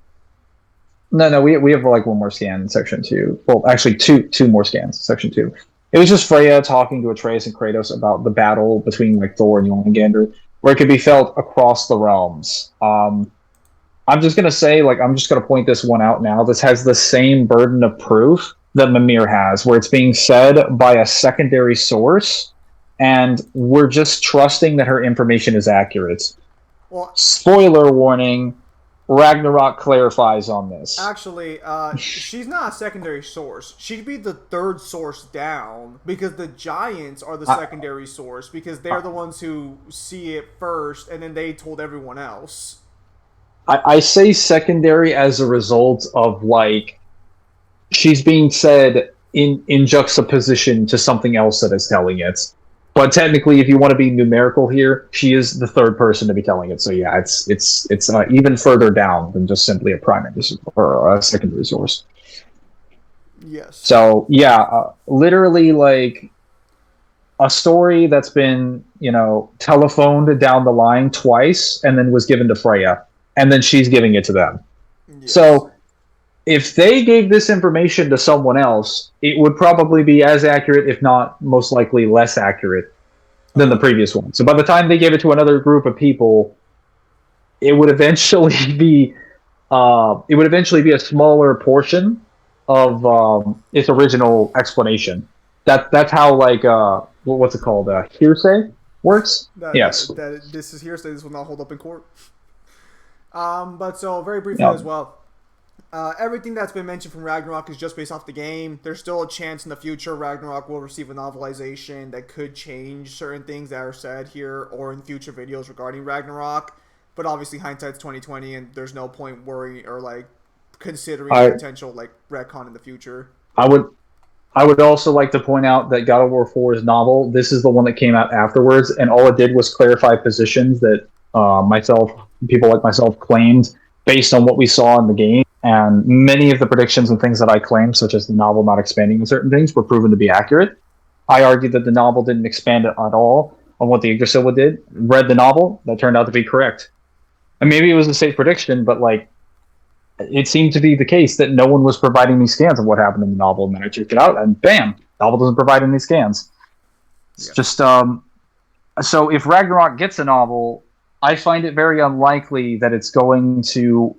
no. We have like one more scan in section 2. Well, actually two more scans in section 2. It was just Freya talking to Atreus and Kratos about the battle between like Thor and Jormungandr, where it could be felt across the realms. I'm just gonna say, like, I'm just gonna point this one out now. This has the same burden of proof that Mimir has, where it's being said by a secondary source, and we're just trusting that her information is accurate. Well, Spoiler warning: Ragnarok clarifies on this. actually, she's not a secondary source. She'd be the third source down, because the giants are the secondary source, because they're the ones who see it first, and then they told everyone else. I say secondary as a result of like she's being said in juxtaposition to something else that is telling it. But technically, if you want to be numerical here, she is the third person to be telling it. So yeah, it's even further down than just simply a primary or a secondary source. Yes. So yeah, literally like a story that's been telephoned down the line twice and then was given to Freya, and then she's giving it to them. Yes. So if they gave this information to someone else, it would probably be as accurate, if not most likely less accurate than the previous one. So by the time they gave it to another group of people, it would eventually be a smaller portion of its original explanation. That's how like what's it called, hearsay works. Yes. That this is hearsay. This will not hold up in court. But so very briefly Yeah. as well. Everything that's been mentioned from Ragnarok is just based off the game. There's still a chance in the future Ragnarok will receive a novelization that could change certain things that are said here or in future videos regarding Ragnarok. But obviously hindsight's 2020, and there's no point worrying or like considering potential like retcon in the future. I would also like to point out that God of War 4's novel, this is the one that came out afterwards, and all it did was clarify positions that people like myself claimed based on what we saw in the game. And many of the predictions and things that I claimed, such as the novel not expanding on certain things, were proven to be accurate. I argued that the novel didn't expand at all on what the Yggdrasil did. Read the novel, that turned out to be correct. And maybe it was a safe prediction, but like it seemed to be the case that no one was providing me scans of what happened in the novel, and then I checked it out, and bam, the novel doesn't provide any scans. It's just so if Ragnarok gets a novel, I find it very unlikely that it's going to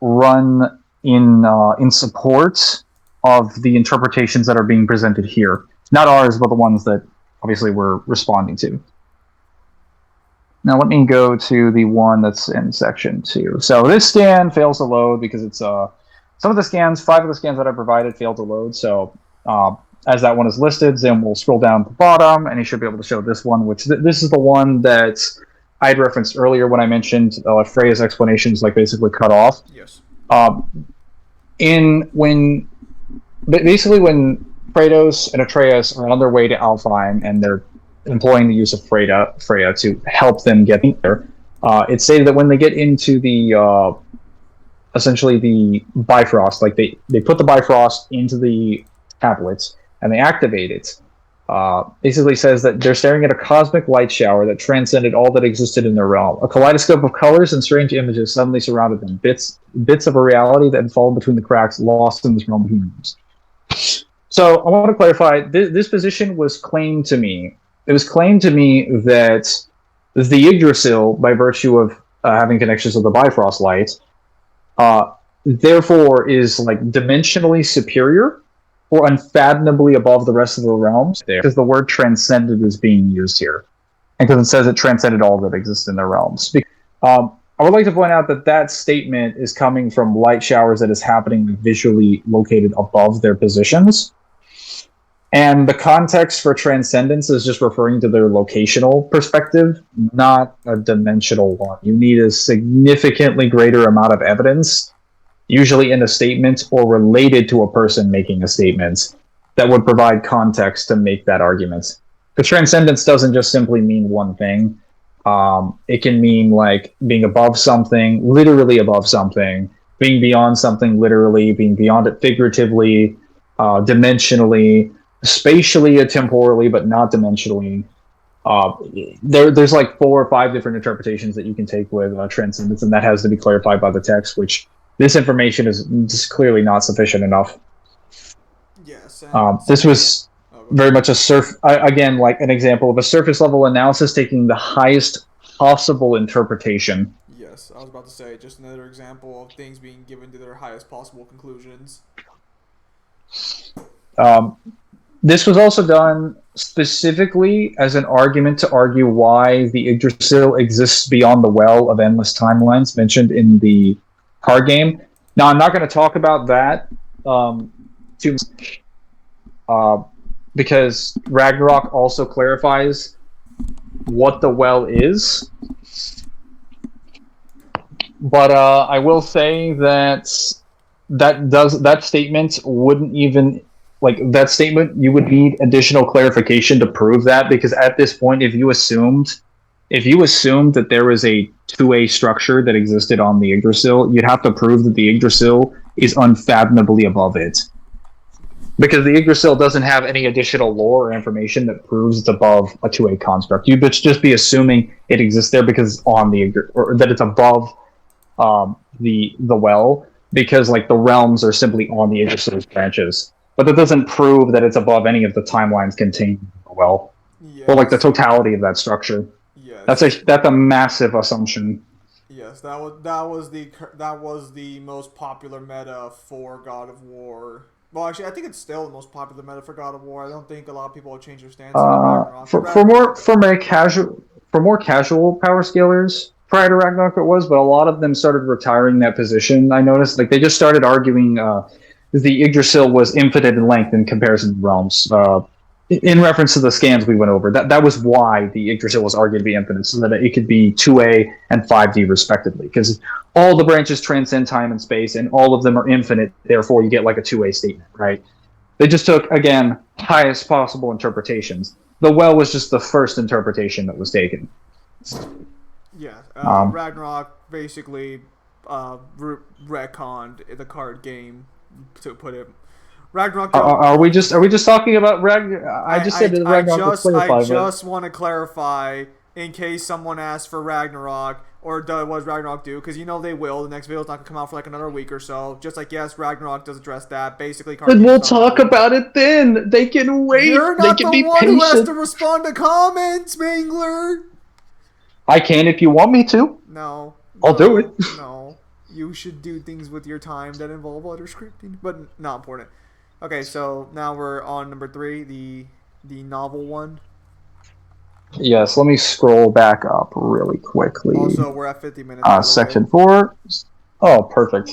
run in support of the interpretations that are being presented here. Not ours, but the ones that obviously we're responding to. Now let me go to the one that's in section 2. So this scan fails to load because it's some of the scans, 5 of the scans that I provided failed to load. So as that one is listed, then we'll scroll down to the bottom, and you should be able to show this one, which this is the one that I had referenced earlier when I mentioned Freya's explanations like basically cut off. Yes. When Kratos and Atreus are on their way to Alfheim and they're employing the use of Freya to help them get there, it's stated that when they get into the essentially the Bifrost, like they put the Bifrost into the tablets and they activate it. Basically says that they're staring at a cosmic light shower that transcended all that existed in their realm. A kaleidoscope of colors and strange images suddenly surrounded them, bits of a reality that had fallen between the cracks, lost in this realm of humans. So I want to clarify, this position was claimed to me. It was claimed to me that the Yggdrasil, by virtue of having connections with the Bifrost light, therefore is like dimensionally superior or unfathomably above the rest of the realms, because the word transcended is being used here, and because it says it transcended all that exists in the realms. I would like to point out that statement is coming from light showers that is happening visually located above their positions. And the context for transcendence is just referring to their locational perspective, not a dimensional one. You need a significantly greater amount of evidence, usually in a statement or related to a person making a statement, that would provide context to make that argument. Because transcendence doesn't just simply mean one thing. It can mean like being above something, literally above something, being beyond something literally, being beyond it figuratively, dimensionally, spatially or temporally, but not dimensionally. There's like 4 or 5 different interpretations that you can take with transcendence, and that has to be clarified by the text, which this information is just clearly not sufficient enough. Yes. This was very much again, like an example of a surface level analysis taking the highest possible interpretation. Yes, I was about to say, just another example of things being given to their highest possible conclusions. This was also done specifically as an argument to argue why the Yggdrasil exists beyond the well of endless timelines mentioned in the card game. Now, I'm not going to talk about that too much, because Ragnarok also clarifies what the well is. But I will say that that statement wouldn't even, like, that statement, you would need additional clarification to prove that, because at this point, if you assumed that there was a 2A structure that existed on the Yggdrasil, you'd have to prove that the Yggdrasil is unfathomably above it. Because the Yggdrasil doesn't have any additional lore or information that proves it's above a 2A construct. You'd just be assuming it exists there because it's on the or that it's above the well, because like the realms are simply on the Yggdrasil's branches. But that doesn't prove that it's above any of the timelines contained in the well, Yes. or like the totality of that structure. Yes. That's a massive assumption. Yes, that was the most popular meta for God of War. Well, actually, I think it's still the most popular meta for God of War. I don't think a lot of people have changed their stance on Ragnarok. For more casual power scalers prior to Ragnarok, it was, but a lot of them started retiring that position. I noticed, like, they just started arguing the Yggdrasil was infinite in length in comparison to realms. In reference to the scans we went over, that was why the Yggdrasil was argued to be infinite, so that it could be 2A and 5D respectively, because all the branches transcend time and space, and all of them are infinite, therefore you get like a 2A statement, right? They just took, again, highest possible interpretations. The well was just the first interpretation that was taken. Yeah, Ragnarok basically retconned the card game, to put it. Ragnarok. Are we just talking about Ragnarok? I just want to clarify in case someone asks for Ragnarok or what does Ragnarok do? Because you know they will. The next video is not gonna come out for like another week or so. Just like, yes, Ragnarok does address that. Basically, then we'll talk about it then. They can wait. You're not they can the be one patient. who has to respond to comments, Mangler. I can if you want me to. No. I'll do it. No. You should do things with your time that involve other scripting, but not important. Okay, so now we're on number 3, the novel one. Yes, let me scroll back up really quickly. Also, we're at 50 minutes. Section 4. Oh, perfect.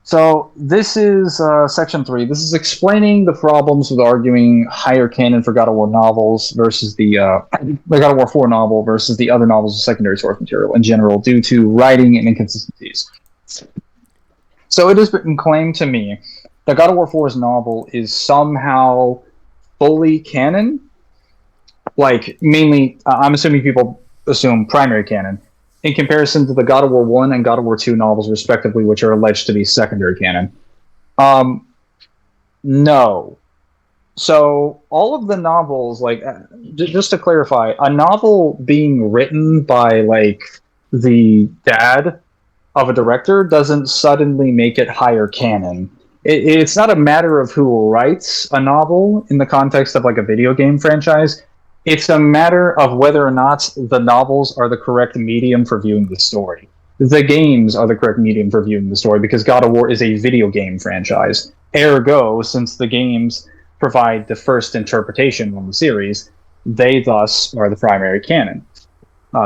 So this is section 3. This is explaining the problems with arguing higher canon for God of War novels versus the God of War 4 novel versus the other novels of secondary source material in general due to writing and inconsistencies. So it has been claimed to me that God of War 4's novel is somehow fully canon. Like, mainly, I'm assuming people assume primary canon, in comparison to the God of War 1 and God of War 2 novels, respectively, which are alleged to be secondary canon. No. So, all of the novels, like, just to clarify, a novel being written by, like, the dad of a director doesn't suddenly make it higher canon. It's not a matter of who writes a novel in the context of, like, a video game franchise. It's a matter of whether or not the novels are the correct medium for viewing the story. The games are the correct medium for viewing the story, because God of War is a video game franchise. Ergo, since the games provide the first interpretation on the series, they thus are the primary canon.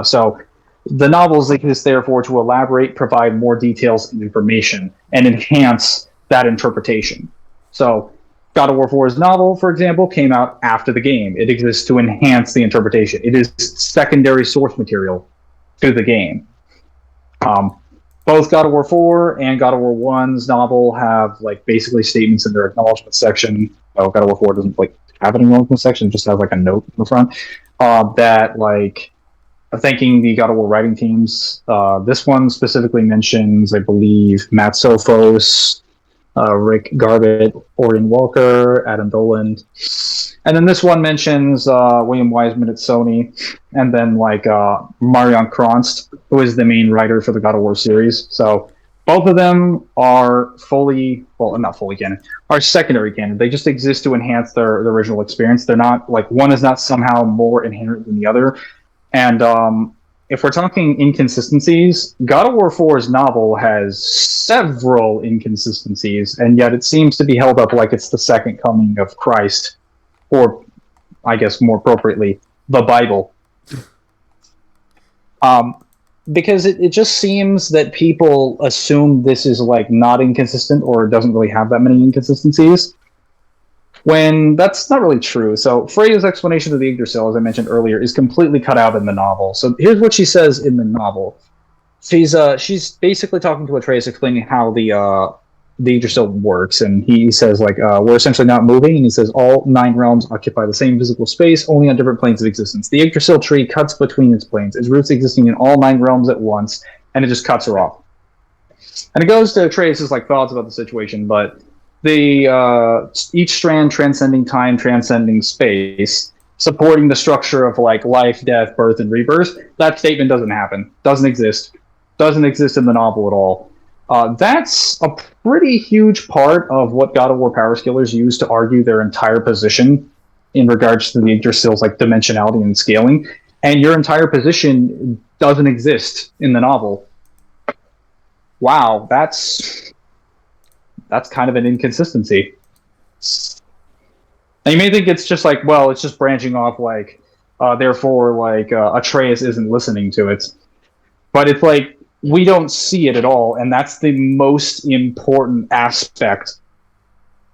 So the novels exist, therefore, to elaborate, provide more details and information, and enhance that interpretation. So God of War 4's novel, for example, came out after the game. It exists to enhance the interpretation. It is secondary source material to the game. Both God of War 4 and God of War 1's novel have like basically statements in their acknowledgement section. Oh, God of War 4 doesn't like have an acknowledgement section; it just has like a note in the front that like thanking the God of War writing teams. This one specifically mentions, I believe, Matt Sophos, Rick Garbett, Orion Walker, Adam Doland. And then this one mentions William Wiseman at Sony, and then like Marion Kronst, who is the main writer for the God of War series. So both of them are not fully canon, are secondary canon. They just exist to enhance their original experience. They're not like one is not somehow more inherent than the other. And if we're talking inconsistencies, God of War 4's novel has several inconsistencies, and yet it seems to be held up like it's the second coming of Christ, or I guess more appropriately, the Bible. Because it just seems that people assume this is like not inconsistent or doesn't really have that many inconsistencies, when that's not really true. So Freya's explanation of the Yggdrasil, as I mentioned earlier, is completely cut out in the novel. So here's what she says in the novel. She's basically talking to Atreus, explaining how the Yggdrasil works, and he says like we're essentially not moving, and he says all 9 realms occupy the same physical space, only on different planes of existence. The Yggdrasil tree cuts between its planes, its roots existing in all 9 realms at once, and it just cuts her off. And it goes to Atreus' like thoughts about the situation, but each strand transcending time, transcending space, supporting the structure of like life, death, birth, and rebirth. That statement doesn't happen. Doesn't exist in the novel at all. That's a pretty huge part of what God of War power skillers use to argue their entire position in regards to the Yggdrasil's like dimensionality and scaling. And your entire position doesn't exist in the novel. Wow, that's kind of an inconsistency. And you may think it's just like, well, it's just branching off, like, therefore, like, Atreus isn't listening to it. But it's like, we don't see it at all, and that's the most important aspect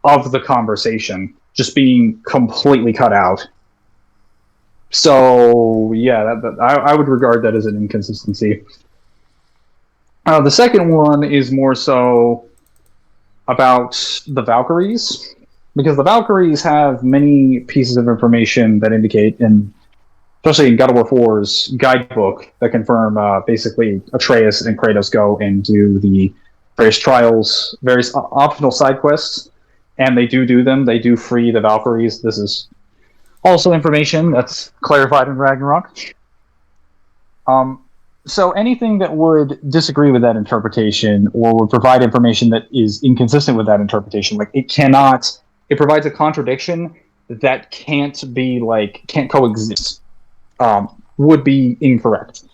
of the conversation, just being completely cut out. So, yeah, I would regard that as an inconsistency. The second one is more so about the Valkyries, because the Valkyries have many pieces of information that indicate, especially in God of War 4's guidebook, that confirm basically Atreus and Kratos go and do the various trials, various optional side quests, and they do them. They do free the Valkyries. This is also information that's clarified in Ragnarok. So anything that would disagree with that interpretation or would provide information that is inconsistent with that interpretation, like it provides a contradiction that can't coexist, would be incorrect.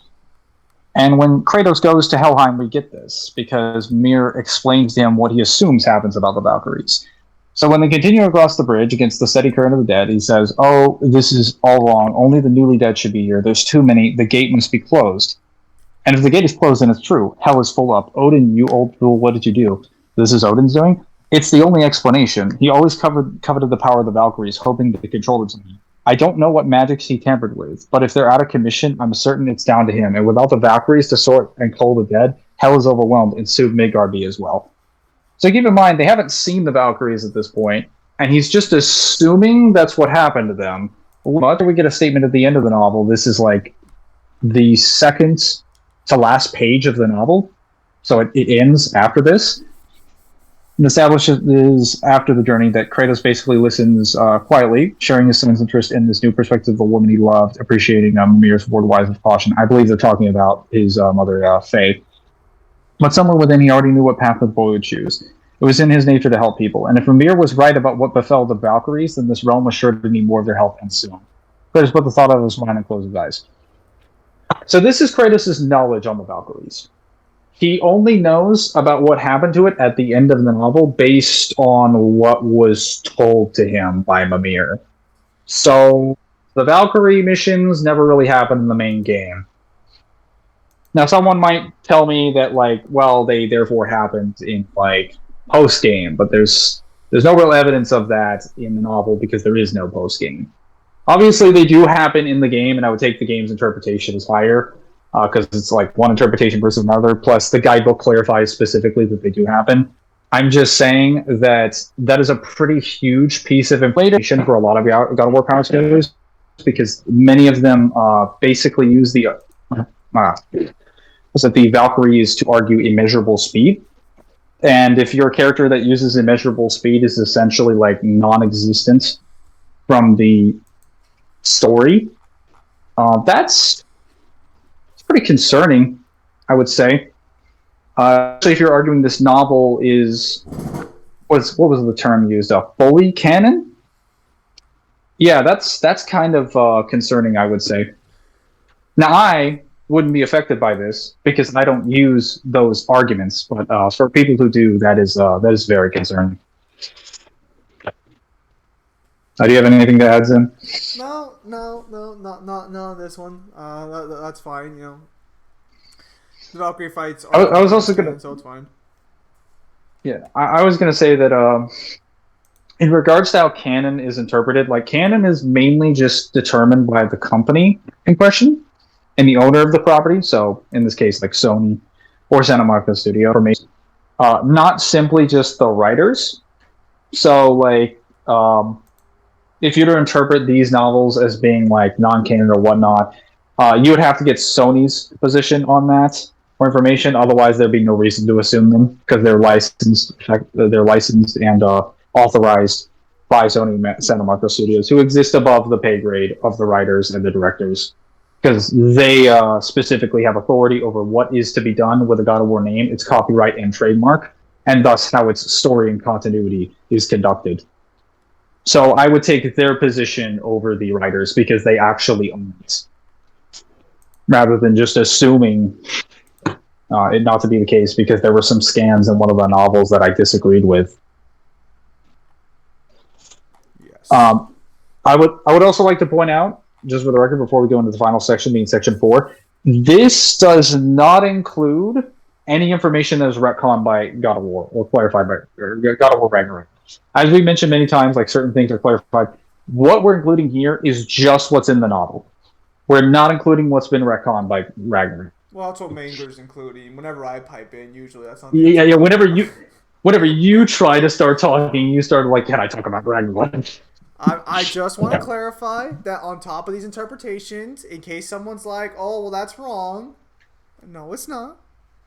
And when Kratos goes to Helheim, we get this, because Mir explains to him what he assumes happens about the Valkyries. So when they continue across the bridge against the steady current of the dead, he says, "Oh, this is all wrong. Only the newly dead should be here. There's too many. The gate must be closed." And if the gate is closed, then it's true. Hell is full up. Odin, you old fool, what did you do? This is Odin's doing? It's the only explanation. He always coveted the power of the Valkyries, hoping to control them somehow. I don't know what magics he tampered with, but if they're out of commission, I'm certain it's down to him. And without the Valkyries to sort and cull the dead, hell is overwhelmed, and soon Midgard be as well. So keep in mind, they haven't seen the Valkyries at this point, and he's just assuming that's what happened to them. After we get a statement at the end of the novel, this is like the second to last page of the novel, so it ends after this. It establishes after the journey that Kratos basically listens quietly, sharing his son's interest in this new perspective of a woman he loved, appreciating Mimir's word wise with caution. I believe they're talking about his mother, Faye. But somewhere within, he already knew what path the boy would choose. It was in his nature to help people, and if Mimir was right about what befell the Valkyries, then this realm was sure to need more of their help, and soon. Kratos put the thought out of his mind and closed his eyes. So this is Kratos' knowledge on the Valkyries. He only knows about what happened to it at the end of the novel based on what was told to him by Mimir. So the Valkyrie missions never really happened in the main game. Now someone might tell me that, like, well, they therefore happened in, like, post-game, but there's There's no real evidence of that in the novel because there is no post-game. Obviously, they do happen in the game, and I would take the game's interpretation as higher because it's like one interpretation versus another. Plus, the guidebook clarifies specifically that they do happen. I'm just saying that that is a pretty huge piece of information for a lot of God of War power scalers because many of them basically use the Valkyries to argue immeasurable speed. And if your character that uses immeasurable speed is essentially like non-existent from the story, that's pretty concerning, I would say. Especially if you're arguing this novel is what was the term used? Fully canon? Yeah, that's kind of concerning, I would say. Now, I wouldn't be affected by this because I don't use those arguments, but for people who do, that is very concerning. Do you have anything to add, Zim? No, not this one. That's fine. You know, the Valkyrie fights. I was also gonna, so it's fine. Yeah, I was gonna say that in regards to how canon is interpreted, like canon is mainly just determined by the company in question and the owner of the property. So in this case, like Sony or Santa Monica Studio, or maybe not simply just the writers. So like. If you were to interpret these novels as being like non-canon or whatnot, you would have to get Sony's position on that or information. Otherwise, there'd be no reason to assume them because they're licensed and authorized by Sony Santa Monica Studios, who exist above the pay grade of the writers and the directors, because they specifically have authority over what is to be done with a God of War name, its copyright and trademark, and thus how its story and continuity is conducted. So I would take their position over the writers because they actually own it, rather than just assuming it not to be the case because there were some scans in one of the novels that I disagreed with. Yes. I would also like to point out, just for the record, before we go into the final section, being section 4, this does not include any information that is retconned by God of War or clarified by God of War Ragnarok. As we mentioned many times, like certain things are clarified. What we're including here is just what's in the novel. We're not including what's been retconned by Ragnarok. Well, that's what Manger's including. Whenever I pipe in, usually that's not. Yeah. Whenever you try to start talking, you start like, can I talk about Ragnarok? I just want to clarify that on top of these interpretations, in case someone's like, "Oh, well, that's wrong." No, it's not.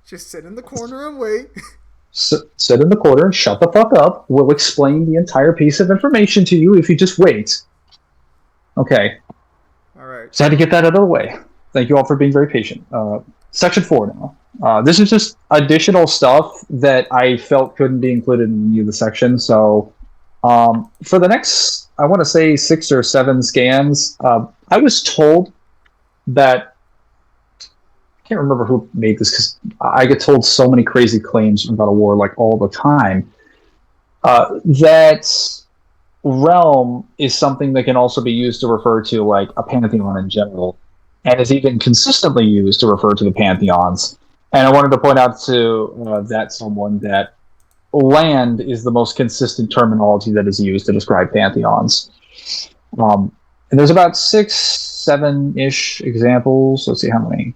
Just sit in the corner and wait. Sit in the corner and shut the fuck up. We'll explain the entire piece of information to you if you just wait. Okay. All right. So I had to get that out of the way. Thank you all for being very patient. Section 4 now. This is just additional stuff that I felt couldn't be included in any of the sections. So for the next, I want to say 6 or 7 scans, I was told that I can't remember who made this because I get told so many crazy claims about a war like all the time. That realm is something that can also be used to refer to like a pantheon in general, and is even consistently used to refer to the pantheons. And I wanted to point out to someone that land is the most consistent terminology that is used to describe pantheons. And there's about 6, 7-ish examples. Let's see how many.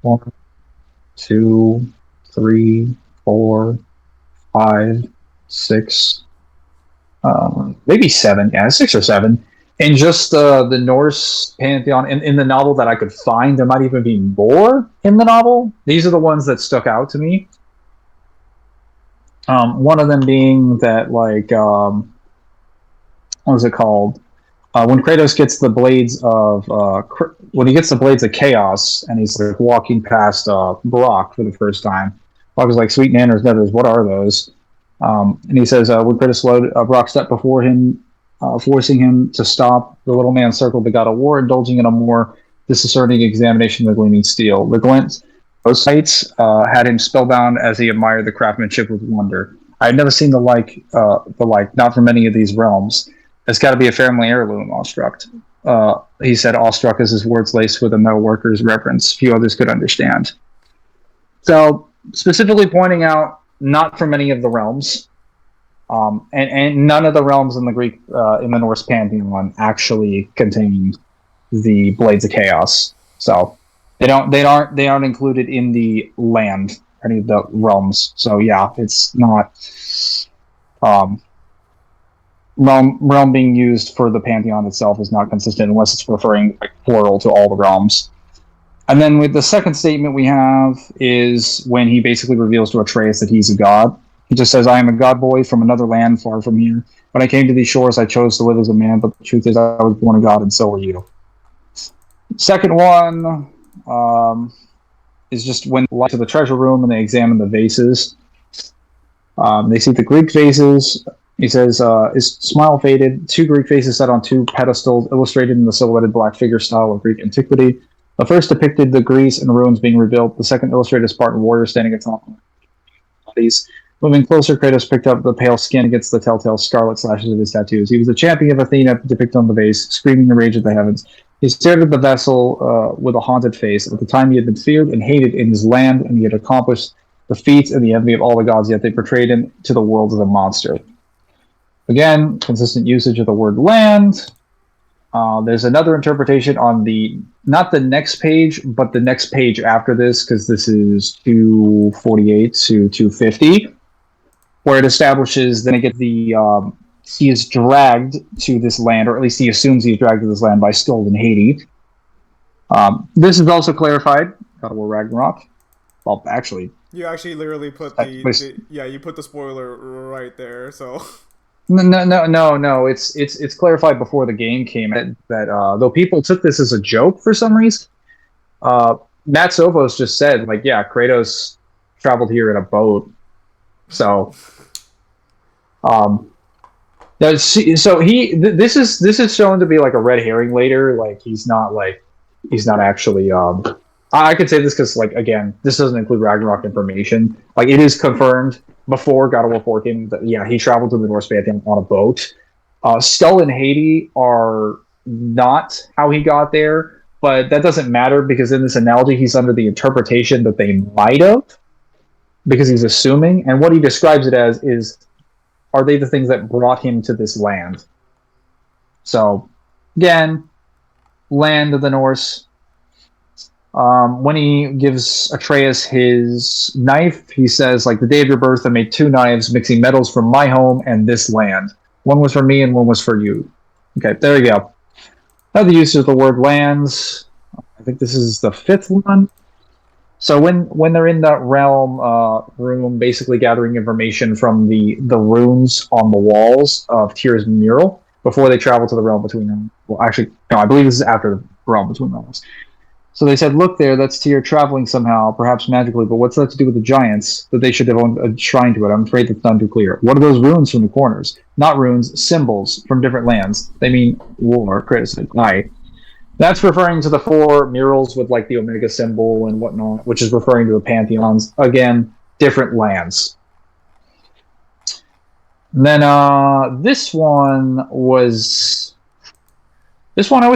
1, 2, 3, 4, 5, 6, maybe 7. Yeah, 6 or 7. And just the Norse pantheon in the novel that I could find, there might even be more in the novel. These are the ones that stuck out to me. One of them being that, like, what was it called? When Kratos gets the blades of chaos, and he's like walking past Brock for the first time, Brock is like, "Sweet nanners, nethers, what are those?" And he says, "When Kratos slowed Brock stepped before him, forcing him to stop, the little man circled the God of War, indulging in a more discerning examination of the gleaming steel. The glint, those sights, had him spellbound as he admired the craftsmanship with wonder. I had never seen the like, not from any of these realms. It's got to be a family heirloom, awestruck." He said, awestruck as his words laced with a metalworker's reverence few others could understand. So, specifically pointing out, not from any of the realms. And none of the realms in the Greek in the Norse pantheon actually contain the Blades of Chaos. So they aren't included in the land, any of the realms. So yeah, it's not realm being used for the pantheon itself is not consistent unless it's referring like plural to all the realms. And then with the second statement we have is when he basically reveals to Atreus that he's a god. He just says, "I am a god boy from another land far from here. When I came to these shores, I chose to live as a man, but the truth is I was born a god, and so are you." Second one is just when they to the treasure room and they examine the vases. They see the Greek vases. He says, "His smile faded. Two Greek faces sat on two pedestals, illustrated in the silhouetted black figure style of Greek antiquity. The first depicted the Greece and ruins being rebuilt. The second illustrated a Spartan warrior standing atop bodies. Moving closer, Kratos picked up the pale skin against the telltale scarlet slashes of his tattoos. He was a champion of Athena depicted on the vase, screaming the rage of the heavens. He stared at the vessel with a haunted face. At the time, he had been feared and hated in his land, and he had accomplished the feats and the envy of all the gods, yet they portrayed him to the world as a monster." Again, consistent usage of the word land. There's another interpretation on not the next page, but the next page after this, because this is 248 to 250, where it establishes then he is dragged to this land, or at least he assumes he is dragged to this land by Skuld and Hades. This is also clarified. God of War Ragnarok. Well, actually, you actually literally put you put the spoiler right there. So no. It's clarified before the game came that though people took this as a joke for some reason, Matt Sovos just said like, yeah, Kratos traveled here in a boat. So, this is shown to be like a red herring later. Like he's not actually. I could say this because like again, this doesn't include Ragnarok information. Like it is confirmed before God of War 4 came that yeah, he traveled to the Norse pantheon on a boat. Skull and Hades are not how he got there, but that doesn't matter because in this analogy, he's under the interpretation that they might have, because he's assuming, and what he describes it as is, are they the things that brought him to this land? So, again, land of the Norse. When he gives Atreus his knife, he says, like, the day of your birth, I made two knives, mixing metals from my home and this land. One was for me and one was for you. Okay, there you go. Now the use of the word lands. I think this is the fifth one. So when they're in that realm room, basically gathering information from the runes on the walls of Tyr's mural before they travel to the realm between them. Well, actually, no, I believe this is after the realm between realms. So they said, look there, that's Tyr traveling somehow, perhaps magically, but what's that to do with the giants? That they should have owned a shrine to it. I'm afraid that's not too clear. What are those runes from the corners? Not runes, symbols from different lands. They mean war, Kratos said. Aye. That's referring to the four murals with like the Omega symbol and whatnot, which is referring to the pantheons. Again, different lands. And then this one I was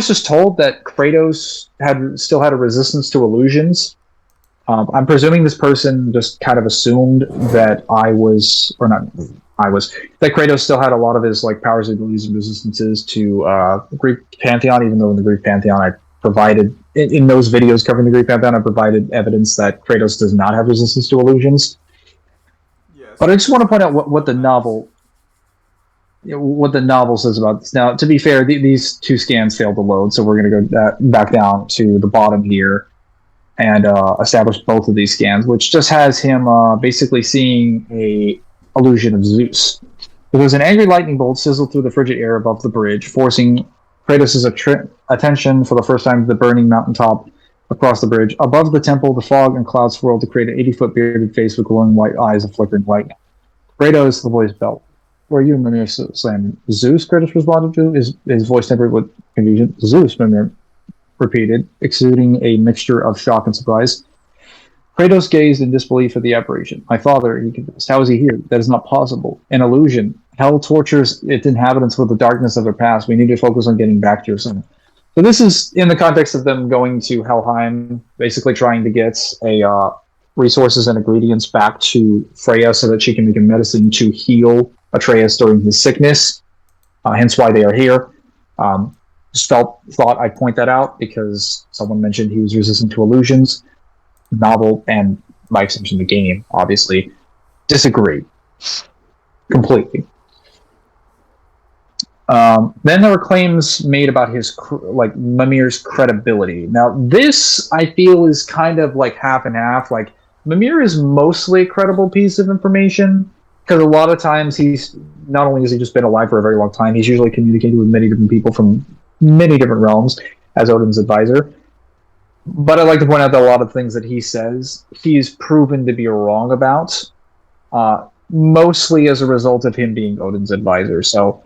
just told that Kratos still had a resistance to illusions. I'm presuming this person just kind of assumed that that Kratos still had a lot of his like powers, abilities, and resistances to Greek pantheon, even though in the Greek pantheon I provided, in those videos covering the Greek pantheon, I provided evidence that Kratos does not have resistance to illusions. Yes. But I just want to point out what the novel says about this. Now, to be fair, these two scans failed to load, so we're going to go back down to the bottom here and establish both of these scans, which just has him basically seeing a illusion of Zeus. There was an angry lightning bolt sizzled through the frigid air above the bridge, forcing Kratos' attention for the first time to the burning mountaintop across the bridge. Above the temple, the fog and clouds swirled to create an 80-foot bearded face with glowing white eyes of flickering lightning. Kratos, the voice bellowed. Were you, Mimir, saying Zeus? Kratos responded to, his voice tempered with confusion. Zeus, Mimir repeated, exuding a mixture of shock and surprise. Kratos gazed in disbelief at the apparition. My father, he confessed. How is he here? That is not possible. An illusion. Hell tortures its inhabitants with the darkness of their past. We need to focus on getting back to your son. So this is in the context of them going to Helheim, basically trying to get resources and ingredients back to Freya so that she can make a medicine to heal Atreus during his sickness, hence why they are here. Just thought I'd point that out because someone mentioned he was resistant to illusions. Novel and by extension the game, obviously, disagree completely. Then there were claims made about his Mimir's credibility. Now this I feel is kind of like half and half. Like Mimir is mostly a credible piece of information because a lot of times he's not only has he just been alive for a very long time, he's usually communicated with many different people from many different realms as Odin's advisor. But I'd like to point out that a lot of things that he says, he's proven to be wrong about, mostly as a result of him being Odin's advisor. So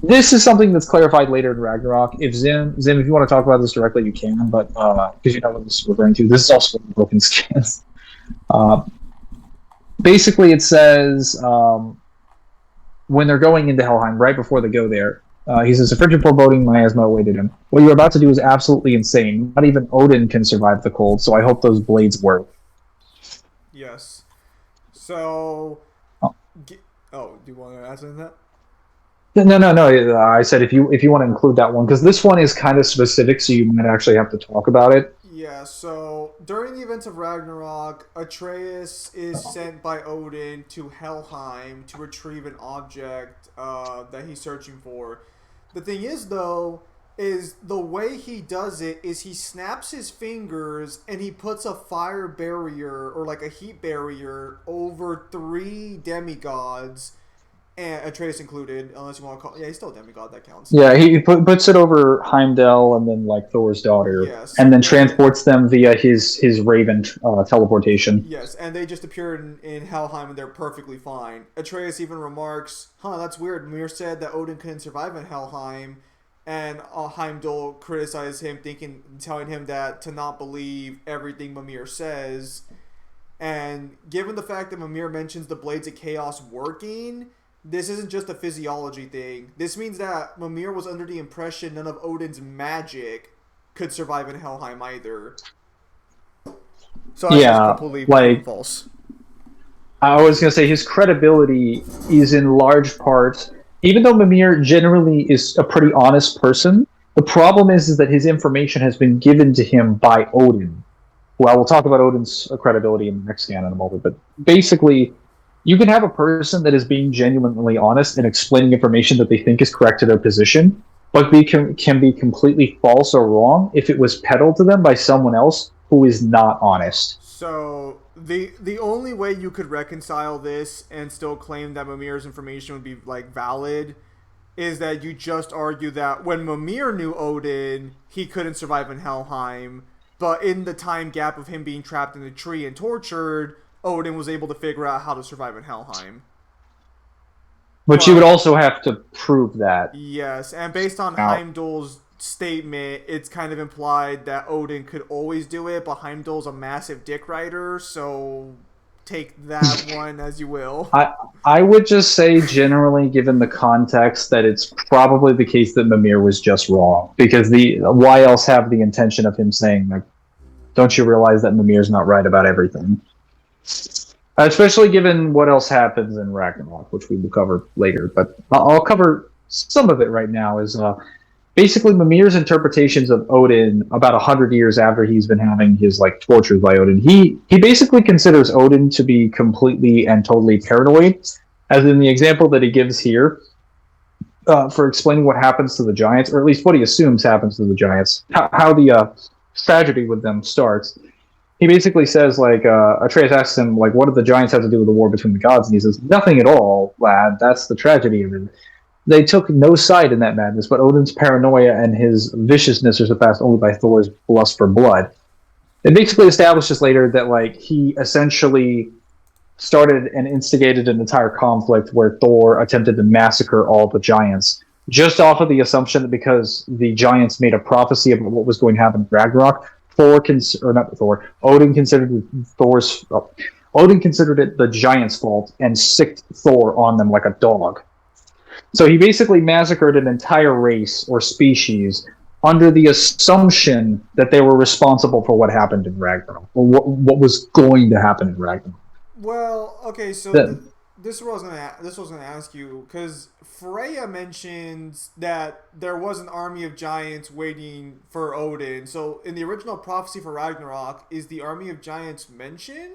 this is something that's clarified later in Ragnarok. If Zim, if you want to talk about this directly, you can, but because you know what this is referring to, this is also broken scans. Basically, it says when they're going into Helheim, right before they go there, he says, a frigid foreboding miasma awaited him. What you're about to do is absolutely insane. Not even Odin can survive the cold, so I hope those blades work. Yes. So... do you want to add something to that? No. I said if you want to include that one, because this one is kind of specific, so you might actually have to talk about it. Yeah, so during the events of Ragnarok, Atreus is sent by Odin to Helheim to retrieve an object that he's searching for. The thing is, though, is the way he does it is he snaps his fingers and he puts a fire barrier or like a heat barrier over 3 demigods, and Atreus included, unless you want to call... Yeah, he's still a demigod, that counts. Yeah, he puts it over Heimdall and then like Thor's daughter, yes, and then transports them via his raven teleportation. Yes, and they just appear in Helheim and they're perfectly fine. Atreus even remarks, that's weird. Mimir said that Odin couldn't survive in Helheim, and Heimdall criticized him, telling him that to not believe everything Mimir says. And given the fact that Mimir mentions the Blades of Chaos working... This isn't just a physiology thing. This means that Mimir was under the impression none of Odin's magic could survive in Helheim either. So that's completely false. I was going to say his credibility is in large part, even though Mimir generally is a pretty honest person, the problem is that his information has been given to him by Odin. Well, we'll talk about Odin's credibility in the next scan in a moment, but basically... You can have a person that is being genuinely honest and explaining information that they think is correct to their position, but can be completely false or wrong if it was peddled to them by someone else who is not honest. So the only way you could reconcile this and still claim that Mimir's information would be like valid is that you just argue that when Mimir knew Odin, he couldn't survive in Helheim, but in the time gap of him being trapped in the tree and tortured, Odin was able to figure out how to survive in Helheim. But you would also have to prove that. Yes, and based on Heimdall's statement, it's kind of implied that Odin could always do it, but Heimdall's a massive dick rider, so take that one as you will. I would just say, generally, given the context, that it's probably the case that Mimir was just wrong. Because why else have the intention of him saying, like, don't you realize that Mimir's not right about everything? Especially given what else happens in Ragnarok, which we will cover later. But I'll cover some of it right now. Is basically Mimir's interpretations of Odin about 100 years after he's been having his tortures by Odin. He basically considers Odin to be completely and totally paranoid, as in the example that he gives here for explaining what happens to the giants, or at least what he assumes happens to the giants, how the tragedy with them starts. He basically says, Atreus asks him, what do the giants have to do with the war between the gods? And he says, nothing at all, lad. That's the tragedy of it. They took no side in that madness, but Odin's paranoia and his viciousness are surpassed only by Thor's lust for blood. It basically establishes later that, he essentially started and instigated an entire conflict where Thor attempted to massacre all the giants, just off of the assumption that because the giants made a prophecy about what was going to happen in Ragnarok, Odin considered it the giants' fault and sicked Thor on them like a dog. So he basically massacred an entire race or species under the assumption that they were responsible for what happened in Ragnarok, or what was going to happen in Ragnarok. Well, okay, so this was gonna ask you, because Freya mentions that there was an army of giants waiting for Odin. So in the original prophecy for Ragnarok, is the army of giants mentioned?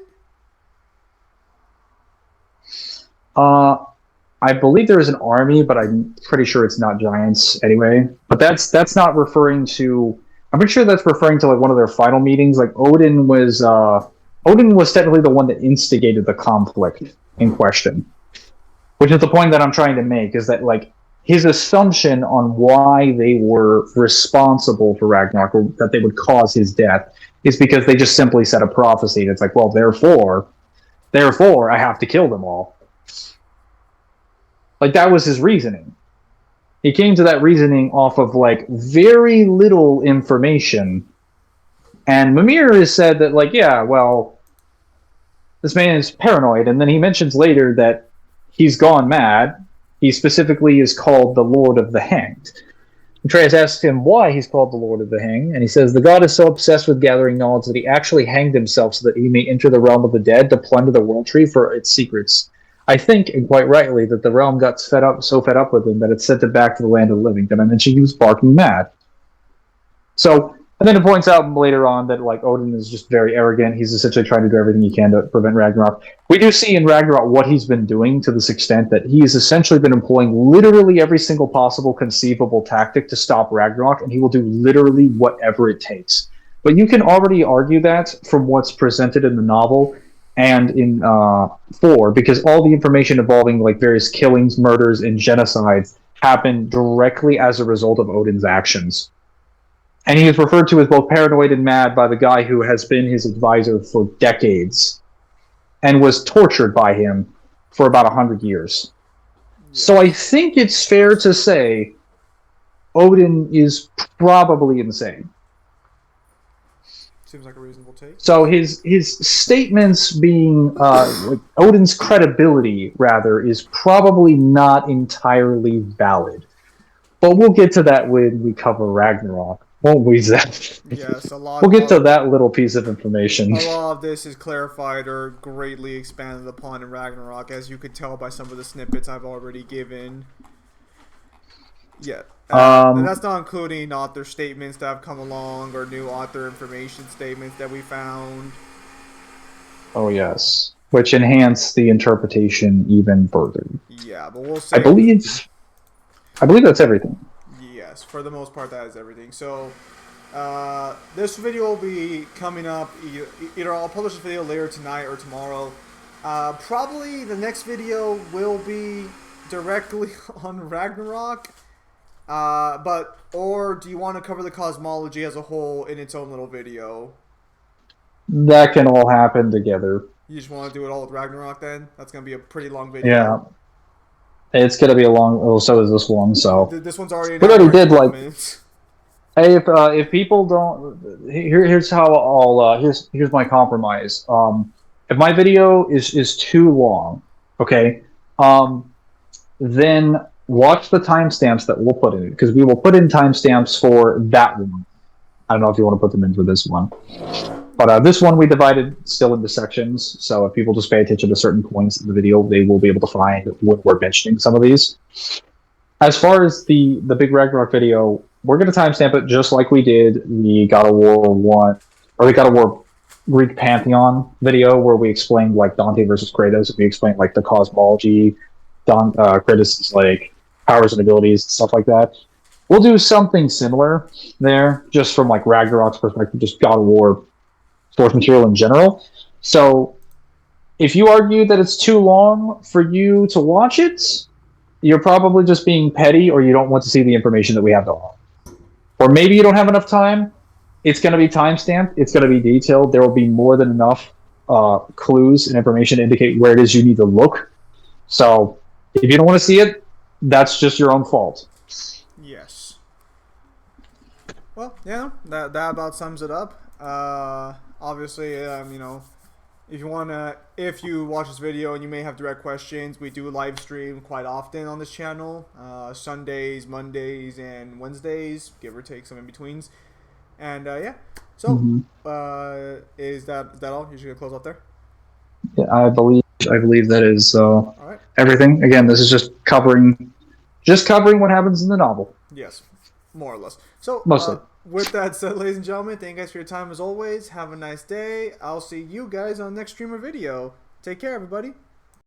I believe there is an army, but I'm pretty sure it's not giants anyway. But that's not referring to. I'm pretty sure that's referring to like one of their final meetings. Like Odin was technically the one that instigated the conflict in question, which is the point that I'm trying to make. Is that like his assumption on why they were responsible for Ragnarok, or that they would cause his death, is because they just simply said a prophecy. And it's like, well, therefore, I have to kill them all. Like, that was his reasoning. He came to that reasoning off of, like, very little information. And Mimir has said that, like, yeah, well, this man is paranoid. And then he mentions later that he's gone mad. He specifically is called the Lord of the Hanged. Atreus asks him why he's called the Lord of the Hanged, and he says, the god is so obsessed with gathering knowledge that he actually hanged himself so that he may enter the realm of the dead to plunder the world tree for its secrets. I think, and quite rightly, that the realm got so fed up with him that it sent him back to the land of the living. Then I mentioned he was barking mad. So, and then it points out later on that like Odin is just very arrogant. He's essentially trying to do everything he can to prevent Ragnarok. We do see in Ragnarok what he's been doing to this extent that he has essentially been employing literally every single possible conceivable tactic to stop Ragnarok, and he will do literally whatever it takes. But you can already argue that from what's presented in the novel and in 4, because all the information involving like various killings, murders, and genocides happen directly as a result of Odin's actions. And he is referred to as both paranoid and mad by the guy who has been his advisor for decades and was tortured by him for about 100 years. Yeah. So I think it's fair to say Odin is probably insane. Seems like a reasonable take. So his statements being like Odin's credibility, rather, is probably not entirely valid. But we'll get to that when we cover Ragnarok. Won't we, Zach? Yes, we'll get to that little piece of information. A lot of this is clarified or greatly expanded upon in Ragnarok, as you could tell by some of the snippets I've already given. Yeah. And that's not including author statements that have come along or new author information statements that we found. Oh, yes. Which enhance the interpretation even further. Yeah, but we'll see. I believe that's everything. Yes, for the most part, that is everything. So, this video will be coming up. Either I'll publish this video later tonight or tomorrow. Probably the next video will be directly on Ragnarok. Or do you want to cover the cosmology as a whole in its own little video? That can all happen together. You just want to do it all with Ragnarok then? That's going to be a pretty long video. Yeah. It's going to be a long... Well, so is this one, so... This one's already... We already did, like... Minutes. Hey, if people don't... Here's how I'll... Here's my compromise. If my video is too long, okay, then watch the timestamps that we'll put in it, because we will put in timestamps for that one. I don't know if you want to put them in for this one. But this one we divided still into sections, so if people just pay attention to certain points in the video, they will be able to find when we're mentioning some of these. As far as the big Ragnarok video, we're going to timestamp it just like we did the God of War 1, or the God of War Greek Pantheon video, where we explained like Dante versus Kratos, and we explained like the cosmology, Kratos' like powers and abilities, stuff like that. We'll do something similar there, just from like Ragnarok's perspective, just God of War source material in general. So if you argue that it's too long for you to watch it, you're probably just being petty, or you don't want to see the information that we have to offer. Or maybe you don't have enough time. It's going to be timestamped. It's going to be detailed. There will be more than enough clues and information to indicate where it is you need to look. So if you don't want to see it, that's just your own fault. Yes. Well, yeah, that about sums it up. Obviously, you know, if you watch this video and you may have direct questions, we do live stream quite often on this channel. Sundays, Mondays, and Wednesdays, give or take some in-betweens. And, yeah. So, is that all? You're just going to close out there? Yeah, I believe I believe that is All right. everything. Again, this is just covering what happens in the novel, Yes, more or less. So, mostly. with that said, ladies and gentlemen, thank you guys for your time as always. Have a nice day. I'll see you guys on the next stream or video. Take care, everybody.